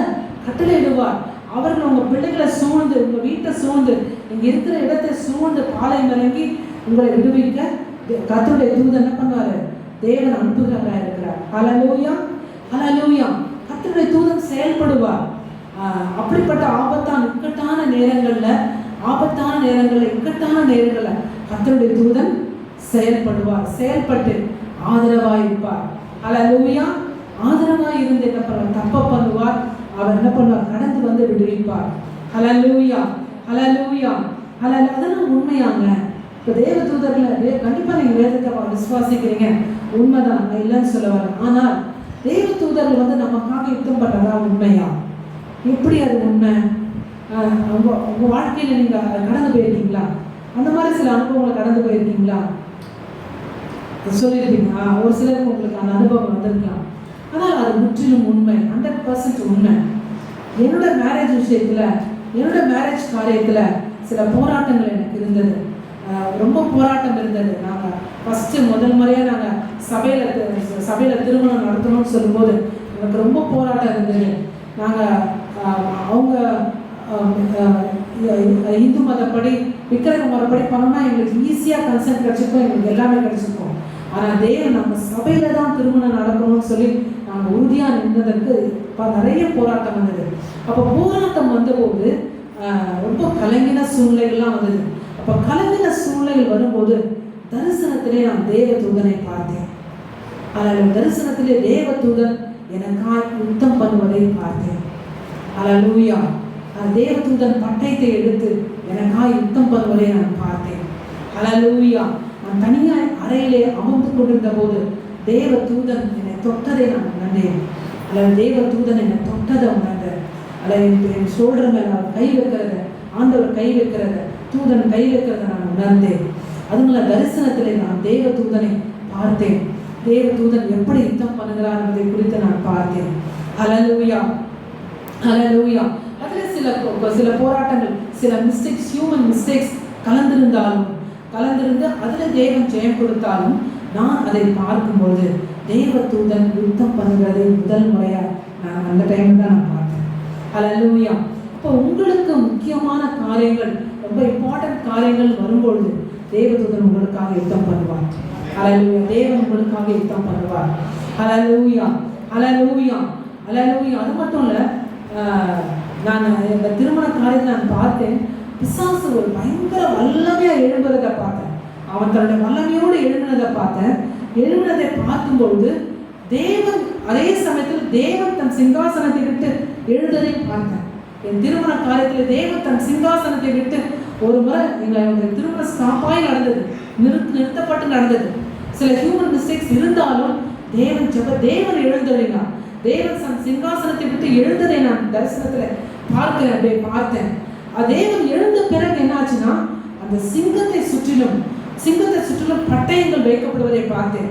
கட்டளையிடுவார். அவர்கள் உங்க பிள்ளைகளை சூழ்ந்து, உங்க வீட்டை சூழ்ந்து, இங்க இருக்கிற இடத்தை சூழ்ந்து பாளையம் இறங்கி உங்களை விடுவிக்க கர்த்தருடைய தூதன் என்ன பண்ணுவாரு? தேவன் அனுப்புகிறவராக இருக்கிறார். ஹல்லேலூயா, ஹல்லேலூயா. கர்த்தருடைய தூதன் செயல்படுவார். அப்படிப்பட்ட இக்கட்டான நேரங்கள்ல கர்த்தருடைய தூதன் செயல்படுவார். செயல்பட்டு ஆதரவாய் இருப்பார். ஹல்லேலூயா. ஆதரவாய் இருந்து என்ன பண்ணுவார்? தப்ப பண்ணுவார். அவர் என்ன பண்ணுவார்? கடந்து வந்து விடுவிப்பார். ஹல்லேலூயா, ஹல்லேலூயா, ஹல்லேலூயா. அதெல்லாம் உண்மையாங்க. இப்போ தேவ தூதர்களை கண்டிப்பா நீங்க வேதத்தை விசுவாசிக்கிறீங்க, உண்மைதான், நான் இல்லைன்னு சொல்ல வரேன். ஆனால் தேவ தூதர்கள் வந்து நமக்காக யுத்தம் பண்றதா உண்மையா? எப்படி அது உண்மை? உங்க வாழ்க்கையில நீங்க கடந்து போயிருக்கீங்களா? அந்த மாதிரி சில அனுபவங்களை கடந்து போயிருக்கீங்களா? சொல்லியிருக்கீங்க. ஒரு சிலருக்கு உங்களுக்கு அந்த அனுபவம் வந்திருக்கலாம். ஆனால் அது முற்றிலும் உண்மை, 100% உண்மை. என்னோட மேரேஜ் விஷயத்துல, என்னோட மேரேஜ் காரியத்துல சில போராட்டங்கள் எனக்கு இருந்தது. ரொம்ப போராட்டம் இருந்தது. நாங்கள் ஃபஸ்ட்டு முதல் முறையாக நாங்கள் சபையில் திருமணம் நடத்தணும்னு சொல்லும்போது எனக்கு ரொம்ப போராட்டம் இருந்தது. நாங்கள் அவங்க இந்து மதப்படி விக்கிரக முறைப்படி பண்ணோம்னா எங்களுக்கு ஈஸியாக கன்சென்ட் கிடச்சிருக்கோம், எங்களுக்கு எல்லாமே கிடச்சிருக்கோம். ஆனால் தேவன் நம்ம சபையில் தான் திருமணம் நடக்கணும்னு சொல்லி நாங்கள் உறுதியாக நின்றதற்கு நிறைய போராட்டம் வந்தது. அப்போ போராட்டம் வந்தபோது ரொம்ப கலங்கின சூழ்நிலைகள்லாம் வந்தது. அப்போ கலங்கின சூழ்நிலைகள் வரும்போது தரிசனத்திலே நான் தேவ தூதனை பார்த்தேன். அதில் தரிசனத்திலே தேவ தூதன் எனக்காய் யுத்தம் பண்ணுவதை பார்த்தேன். அல்லேலூயா. தேவ தூதன் பட்டயத்தை எடுத்து எனக்காய் யுத்தம் பண்ணுவதை நான் பார்த்தேன். அல்லேலூயா. நான் தனியாய் அறையிலே அமர்ந்து கொண்டிருந்த போது தேவ தூதன் என்னை தொட்டதை நான் உணர்ந்தேன். அல்லது தேவ தூதன் என்னை தொட்டதை உணர்ந்தேன். அல்லது என் ஷோல்டர் மேல அவர் கை வைக்கிறத, ஆண்டவர் கை வைக்கிறத, தூதன் கை வைக்கிறத நான் உணர்ந்தேன். அதுங்கள தரிசனத்திலே நான் தேவ தூதனை பார்த்தேன். தேவ தூதன் எப்படி யுத்தம் பண்ணுகிறார் என்பதை குறித்து நான் பார்த்தேன். ஹல்லேலூயா, ஹல்லேலூயா. அதுல சில போராட்டங்கள், சில மிஸ்டேக்ஸ், ஹியூமன் மிஸ்டேக்ஸ் கலந்திருந்து அதுல தேவன் ஜெயம் கொடுத்தாலும் நான் அதை பார்க்கும்போது தேவ தூதன் யுத்தம் பண்ணுகிறதை முதல் முறையா நான் அந்த டைம் தான் நான் பார்த்தேன். ஹல்லேலூயா. இப்போ உங்களுக்கு முக்கியமான காரியங்கள், ரொம்ப இம்பார்ட்டன்ட் காரியங்கள் வரும்பொழுது தேவதூதன் உங்களுக்காக யுத்தம் பண்ணுவார். ஹல்லேலூயா. தேவன் உங்களுக்காக யுத்தம் பண்ணுவார். ஹல்லேலூயா, ஹல்லேலூயா, ஹல்லேலூயா. அது மட்டும் இல்லை, நான் இந்த திருமண காரியத்தை நான் பார்த்தேன். பிசாசு ஒரு பயங்கர வல்லமையா எழும்புறதை பார்த்தேன். அவன் தன்னுடைய வல்லமையோடு எழும்பினதை பார்த்தேன். எழும்பினதை பார்க்கும்பொழுது தேவன் அதே சமயத்தில் தேவன் தன் சிங்காசனத்தை விட்டு எழுந்ததை பார்த்தேன். என் திருமண காரியத்தில் தேவன் தன் சிங்காசனத்தை விட்டு ஒரு முறை எங்களுடைய திருமணம் ஸ்டாப்பாய் நடந்தது, நிறுத்தப்பட்டு நடந்தது. சில ஹியூமன் மிஸ்டேக்ஸ் இருந்தாலும் தேவன் எழுந்தறினார். தேவன் தன் சிங்காசனத்தை விட்டு எழுந்ததை நான் தரிசனத்தில் பார்த்தேன். தேவன் எழுந்த பிறகு என்னாச்சுன்னா, அந்த சிங்கத்தை சுற்றிலும் பட்டயங்கள் வைக்கப்படுவதை பார்த்தேன்.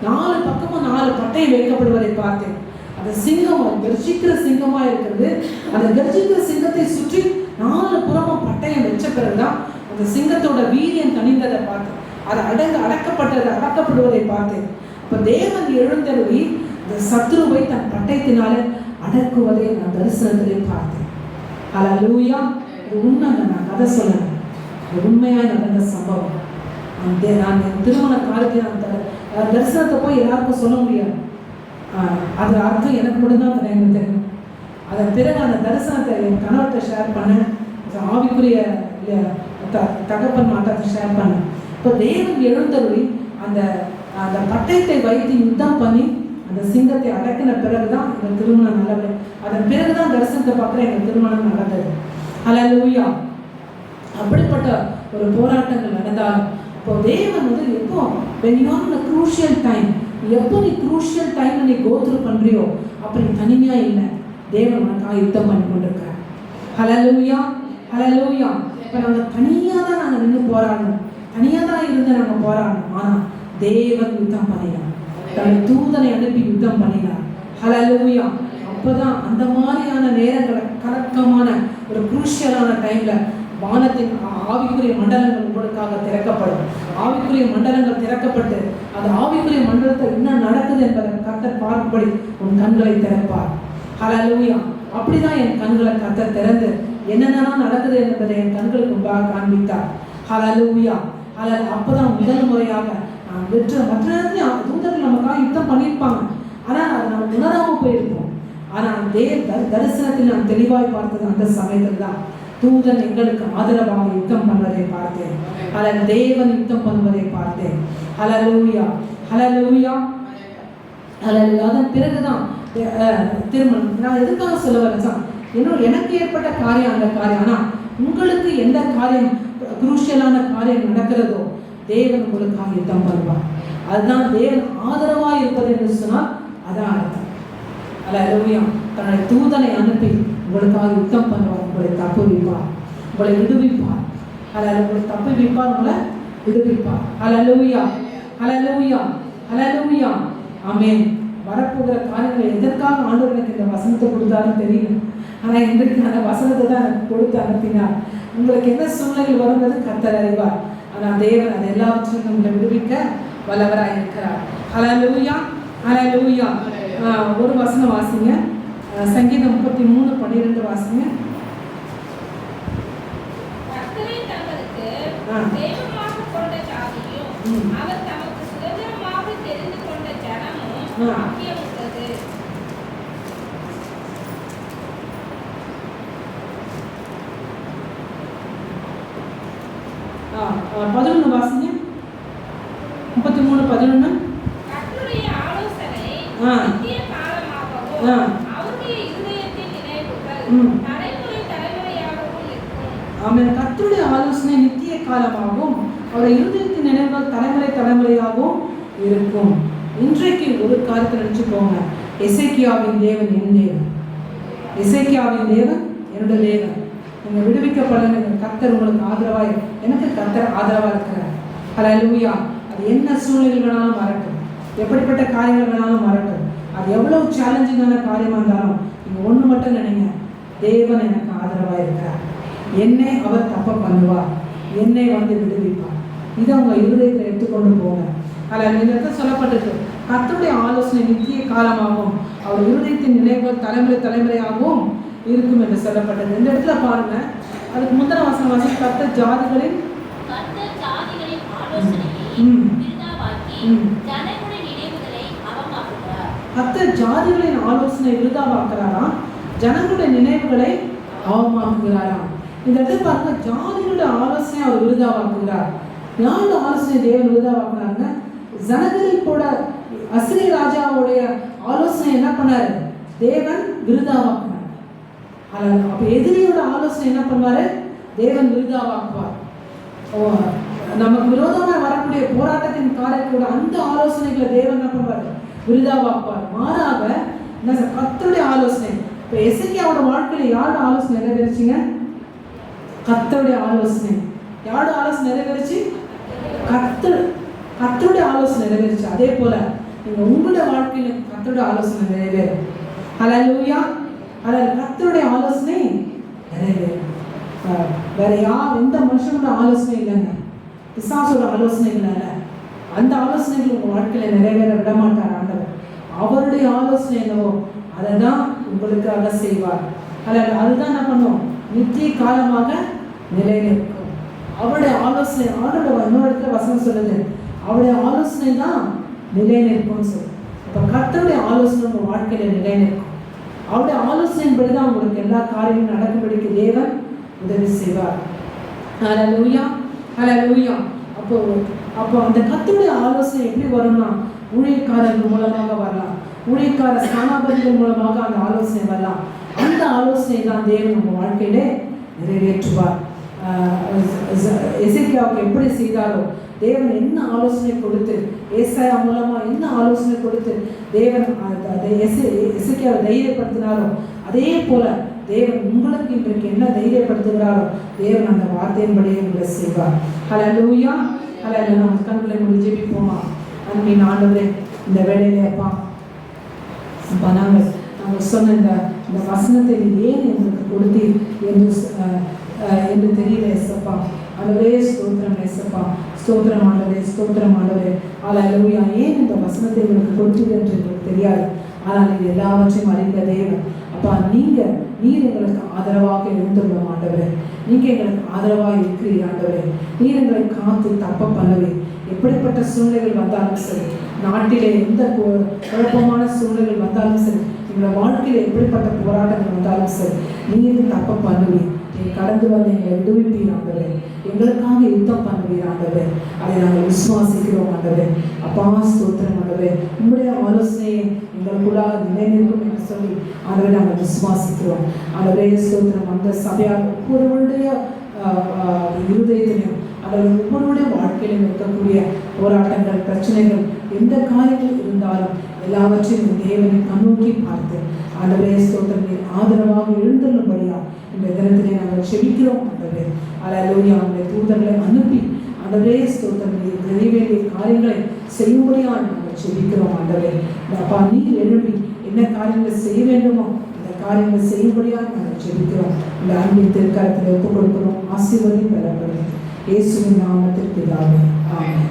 4 பக்கமும் 4 பட்டயம் வைக்கப்படுவதை பார்த்தேன். அந்த சிங்கம் கர்ஜிக்கிற சிங்கமா இருக்கிறது. அந்த கர்ஜிக்கிற சிங்கத்தை சுற்றி 4 புறமும் பட்டயம் வச்ச பிறகுதான் அந்த சிங்கத்தோட வீரியம் தணிந்ததை பார்த்தேன். அது அடக்கப்படுவதை பார்த்தேன். அப்ப தேவன் எழுந்தருளி இந்த சத்ருவை தன் பட்டயத்தினாலே அடக்குவதை நான் தரிசனத்திலே பார்த்தேன். ஹல்லேலூயா. இது உண்மைங்க, நான் கதை சொல்லணும். உண்மையாக நடந்த சம்பவம். நான் திருமண காலத்தில் நான் தரிசனத்தை போய் எல்லாருக்கும் சொல்ல முடியாது. அது அர்த்தம் எனக்கு மட்டும்தான் எனக்கு தெரியும். அதன் பிறகு அந்த தரிசனத்தை என் கணவர்கிட்ட ஷேர் பண்ணேன். ஆவிக்குரிய தகப்பன் மாட்டத்தை ஷேர் பண்ணேன். இப்போ தேவன் எழுந்தருளி அந்த அந்த பட்டயத்தை வைத்து யுத்தம் பண்ணி அந்த சிங்கத்தை அடக்கின பிறகுதான் எங்கள் திருமணம் நல்லது. அதன் பிறகுதான் தரிசனத்தை பார்க்குற எங்கள் திருமணம் நடந்தது. ஹல்லேலூயா. அப்படிப்பட்ட ஒரு போராட்டங்கள் நடந்தாலும் இப்போ தேவன் வந்து எப்போ when you are in a crucial time, எப்போ நீ crucial time நீ go through பண்றியோ அப்ப நீ தனிமையா இல்லை. தேவன் உனக்காக யுத்தம் பண்ணி கொண்டிருக்கிறார். ஹல்லேலூயா, ஹல்லேலூயா. இப்போ நாங்கள் தனியாக தான் நாங்கள் நின்று போராடணும், தனியாக தான் இருந்து நாங்கள் போராடணும். ஆனால் தேவன் யுத்தம் பண்ணினார், தன்னுடைய தூதனை அனுப்பி யுத்தம் பண்ணினார். ஹல்லேலூயா. அப்போதான் அந்த மாதிரியான நேரங்களை, கலக்கமான ஒரு குரூஷியலான டைம்ல வானத்தின் ஆவிக்குரிய மண்டலங்கள் உங்களுக்காக திறக்கப்படும். ஆவிக்குரிய மண்டலங்கள் திறக்கப்பட்டு அந்த ஆவிக்குரிய மண்டலத்தை என்ன நடக்குது என்பதை கர்த்தர் பார்க்கும்படி உன் கண்களை திறப்பார். ஹல்லேலூயா. அப்படிதான் என் கண்களை கர்த்தர் திறந்து என்னென்னலாம் நடக்குது என்பதை என் கண்களுக்கு முன்பாக காண்பித்தார். ஹல்லேலூயா. அப்போதான் முதல் முறையாக வெற்ற மற்ற நேரத்தில் தூதர்கள் நமக்காக யுத்தம் பண்ணியிருப்பாங்க, ஆனால் அதை நம்ம உணராமல் போயிருப்போம். ஆனால் தரிசனத்தில் நான் தெளிவாய் பார்த்தது அந்த சமயத்தில் தான் தூதன் எங்களுக்கு ஆதரவாக யுத்தம் பண்ணுவதை பார்த்தேன். அதில் தேவன் யுத்தம் பண்ணுவதை பார்த்தேன். ஹல்லேலூயா, ஹல்லேலூயா, ஹல்லேலூயா. அதன் பிறகுதான் திருமணம். நான் எதுக்காக சொல்ல வரேன், எனக்கு ஏற்பட்ட காரியம் அந்த காரியம். ஆனால் உங்களுக்கு எந்த காரியம் குரூஷியலான காரியம் நடக்கிறதோ தேவன் உங்களுக்காக யுத்தம் பண்ணுவார். அதுதான் தேவன் ஆதரவாக இருப்பது என்று சொன்னால் அதான் அர்த்தம். ஹல்லேலூயா. தன்னுடைய தூதனை அனுப்பி உங்களுக்காக யுத்தம் பண்ணுவார், உங்களை தப்பு வைப்பார், உங்களை விடுவிப்பார். அதில் உங்களை தப்பு வைப்பார், உங்களை விடுவிப்பார். ஹல்லேலூயா, ஹல்லேலூயா, ஹல்லேலூயா. ஆமென். வரப்போகிற காரியங்களை எதற்காக ஆண்டவர் எனக்கு இந்த வசனத்தை கொடுத்தாலும் தெரியல, ஆனால் இன்றைக்கு அந்த வசனத்தை தான் எனக்கு கொடுத்து அனுப்பினார். உங்களுக்கு என்ன சூழ்நிலைகள் வரும்போது கர்த்தர் அறிவார். ஆனால் தேவன் அதை எல்லாவற்றையும் உங்களை விடுவிக்க வல்லவராக இருக்கிறார். ஹல்லேலூயா, ஹல்லேலூயா. ஒரு வசனம் வாசிங்க, சங்கீதம் 33:12 வாசிங்க.
கர்த்தரை தங்களுக்கு தெய்வமாக கொண்ட ஜாதியும் அவர் தமக்கு சுதந்திரமாக தெரிந்து கொண்ட ஜனமும் பாக்கியமுள்ளது.
11 வாசிங்க. 33:11.
கர்த்தருடைய ஆலோசனை நித்திய காலமாகவும் அவருடைய இருதயத்தின் நினைவுகள் தலைமுறை தலைமுறையாகவும் இருக்கும்.
ஆமென். கர்த்தருடைய ஆலோசனை நித்திய காலமாகவும் அவருடைய இருதயத்தின் நினைவுகள் தலைமுறை தலைமுறையாகவும் இருக்கும். இன்றைக்கு ஒரு காரியத்தை நினைச்சுக்கோங்க, எசேக்கியாவின் தேவன் என் தேவன், எசேக்கியாவின் தேவன் என்னுடைய தேவன். நீங்கள் விடுவிக்கப்படல, கர்த்தர் உங்களுக்கு ஆதரவாய், எனக்கு கர்த்தர் ஆதரவாக இருக்கிறார். ஹல்லேலூயா. அது என்ன சூழ்நிலை வேணாலும் வரட்டும், எப்படிப்பட்ட காரியங்கள் வேணாலும் வரட்டும், அது எவ்வளோ சேலஞ்சிங்கான காரியமாக இருந்தாலும் நீங்கள் ஒன்று மட்டும் நினைங்க, தேவன் எனக்கு ஆதரவாக இருக்கிறார், என்னை அவர் தப்ப பண்ணுவார், என்னை வந்து விடுவிப்பார். இதை உங்கள் இருதயத்தில் எடுத்துக்கொண்டு போங்க. அதில் இந்த இடத்துல சொல்லப்பட்டிருக்கு, கர்த்தருடைய ஆலோசனை நித்திய காலமாகவும் அவர் இருதயத்தின் நினைவுகள் தலைமுறை தலைமுறையாகவும் இருக்கும் என்று சொல்லப்பட்டது. இந்த இடத்துல பாருங்க, அதுக்கு முந்தின வசனம் வாசி, கர்த்தர் ஜாதிகளின் கர்த்தர் ஜாதிகளின் ஆலோசனை விருதாவாக்குறாராம், ஜனங்களுடைய நினைவுகளை அவமாக்குகிறாராம். இந்த இடத்துல பாருங்க, ஜாதிகளுடைய ஆலோசனை அவர் விருதாவாக்குகிறார். யாருடைய ஆலோசனை தேவன் விருதாவாக்குறாங்க? ஜனங்களில் கூட அசிரிய ராஜாவுடைய ஆலோசனை என்ன பண்ணாரு? தேவன் விருதாவாக்குனார். அப்ப எதிரியோட ஆலோசனை என்ன பண்ணுவாரு? தேவன் விருதாவாக்குவார். நமக்கு விரோதமாக வரக்கூடிய போராட்டத்தின் காரியத்தோட அந்த ஆலோசனைகளை தேவன் என்ன பண்ணுவார்? விருதாவாக்குவார். மாறாக கர்த்தருடைய ஆலோசனை. இப்ப எசேக்கியாவோட வாழ்க்கையில யாரோட ஆலோசனை நிறைவேறிச்சுங்க? கர்த்தருடைய ஆலோசனை. யாரோட ஆலோசனை நிறைவேறிச்சு? கர்த்தருடைய ஆலோசனை நிறைவேறிச்சு. அதே போல நீங்க உங்களுடைய வாழ்க்கையில கர்த்தருடைய ஆலோசனை நிறைவேறும். ஹல்லேலூயா. அதில் கர்த்தருடைய ஆலோசனை நிறைவேறும். வேற எந்த மனுஷனோட ஆலோசனை இல்லைங்க, பிசாசோட ஆலோசனைகள் அல்ல. அந்த ஆலோசனைகள் உங்க வாழ்க்கையில நிறைவேற விட மாட்டார் ஆண்டவர். அவருடைய ஆலோசனை என்னவோ அதை தான் உங்களுக்காக செய்வார். அதுதான் என்ன பண்ணும்? நித்திய காலமாக நிலைநிற்கும். அவருடைய ஆலோசனை, ஆண்டோட இன்னொரு இடத்துல வசனம் சொல்லுது, அவருடைய ஆலோசனை தான் நிலைநிற்கும்னு சொல்லு. இப்போ கர்த்தருடைய ஆலோசனை உங்க வாழ்க்கையில நிலைநிற்கும். அவருடைய ஆலோசனையின்படி தான் உங்களுக்கு எல்லா காரியமும் நடக்கும்படிக்கு தேவன் உதவி செய்வார். ஹல்லேலூயா, ஹல்லேலூயா. அப்போ அந்த கர்த்தருடைய ஆலோசனை எப்படி வரும்னா, ஊழியக்காரர்கள் மூலமாக வரலாம், ஊழியக்கார ஸ்தானாபதிகள் மூலமாக அந்த ஆலோசனை வரலாம். அந்த ஆலோசனை தான் தேவன் நம்ம வாழ்க்கையிலே நிறைவேற்றுவார். எசேக்கியாவுக்கு எப்படி செய்தாரோ, தேவன் என்ன ஆலோசனை கொடுத்து, ஏசாயா மூலமா என்ன ஆலோசனை கொடுத்து தேவன் எசேக்கியாவை தைரியப்படுத்தினாரோ, அதே போல தேவன் உங்களுக்கு இன்றைக்கு என்ன தைரியப்படுத்துகிறாரோ தேவன் அந்த வார்த்தையின்படியே உங்களை செய்வார். ஹல்லேலூயா, ஹல்லேலூயா. நம்ம கண்களை மூடி ஜெபிப்போமா? அன்பின் ஆண்டவரே, இந்த வேளையிலே அப்பா நாங்கள் சொன்ன இந்த வசனத்தை ஏன் எங்களுக்கு கொடுத்தீர் என்று தெரியல ஏசப்பா. ஆண்டவரே ஸ்தோத்திரம் ஏசப்பா, ஸ்தோத்திரம் ஆண்டவரே, ஸ்தோத்திரம் ஆண்டவரே. ஹல்லேலூயா. ஏன் இந்த வசனத்தை எங்களுக்கு கொடுத்தீர் என்று எங்களுக்கு தெரியாது, ஆனால் இது எல்லாவற்றையும் அறிந்த தேவன் அப்பா. நீர் எங்களுக்கு ஆதரவாக இருந்துள்ள ஆண்டவரே, நீங்கள் எங்களுக்கு ஆதரவாக இருக்கிறீர் ஆண்டவரே. நீர் எங்களை காத்து தப்ப பண்ணவே, எப்படிப்பட்ட சூழ்நிலைகள் வந்தாலும் சரி, நாட்டிலே எந்த குழப்பமான சூழ்நிலைகள் வந்தாலும் சரி, எங்களோட வாழ்க்கையில் எப்படிப்பட்ட போராட்டங்கள் வந்தாலும் சரி, நீர் தப்ப பண்ணுவீர். கடந்து வந்து எங்களை விடுவிப்பீர் ஆண்டவரே, எங்களுக்காக யுத்தம் பண்ணுவீர் ஆண்டவரே. அதை நாங்கள் விசுவாசிக்கிறோம் ஆண்டவரே. அப்பா ஸ்தோத்திரம் ஆண்டவரே. உங்களுடைய ஆலோசனையை எங்களுக்குள்ளாக நிலைநிற்கும் என்று சொல்லி ஆண்டவரை நாங்கள் விசுவாசிக்கிறோம் ஆண்டவரே. ஸ்தோத்திரம். அந்த சபையார் ஒவ்வொருவருடைய இருதயத்திலையும் அல்லது ஒவ்வொருடைய வாழ்க்கையிலும் இருக்கக்கூடிய போராட்டங்கள், பிரச்சனைகள், எந்த காரியங்கள் இருந்தாலும் எல்லாவற்றையும் தேவனை கண்ணோக்கி பார்த்து ஆண்டவரே ஸ்தோத்திரம் நீர் ஆதரவாக எழுந்துள்ளபடியா இந்த தினத்திலே நாங்கள் செபிக்கிறோம் ஆண்டவரே. ஹல்லேலூயா. அவங்களுடைய தூதர்களை அனுப்பி ஆண்டவரே ஸ்தோத்திரம் நீர் செய்ய வேண்டிய காரியங்களை செய்யும்படியாக நாங்கள் செபிக்கிறோம் ஆண்டவரே. அப்பா நீர் எழுப்பி என்ன காரியங்களை செய்ய வேண்டுமோ இந்த காரியங்களை செய்யும்படியாக நாங்கள் செபிக்கிறோம். இந்த அன்பின் திருக்கரத்தில் ஒப்புக் கொடுக்கிறோம். ஆசீர்வதி பெறப்படும் இயேசுவின் நாமத்தில் பிதாவே. ஆமென்.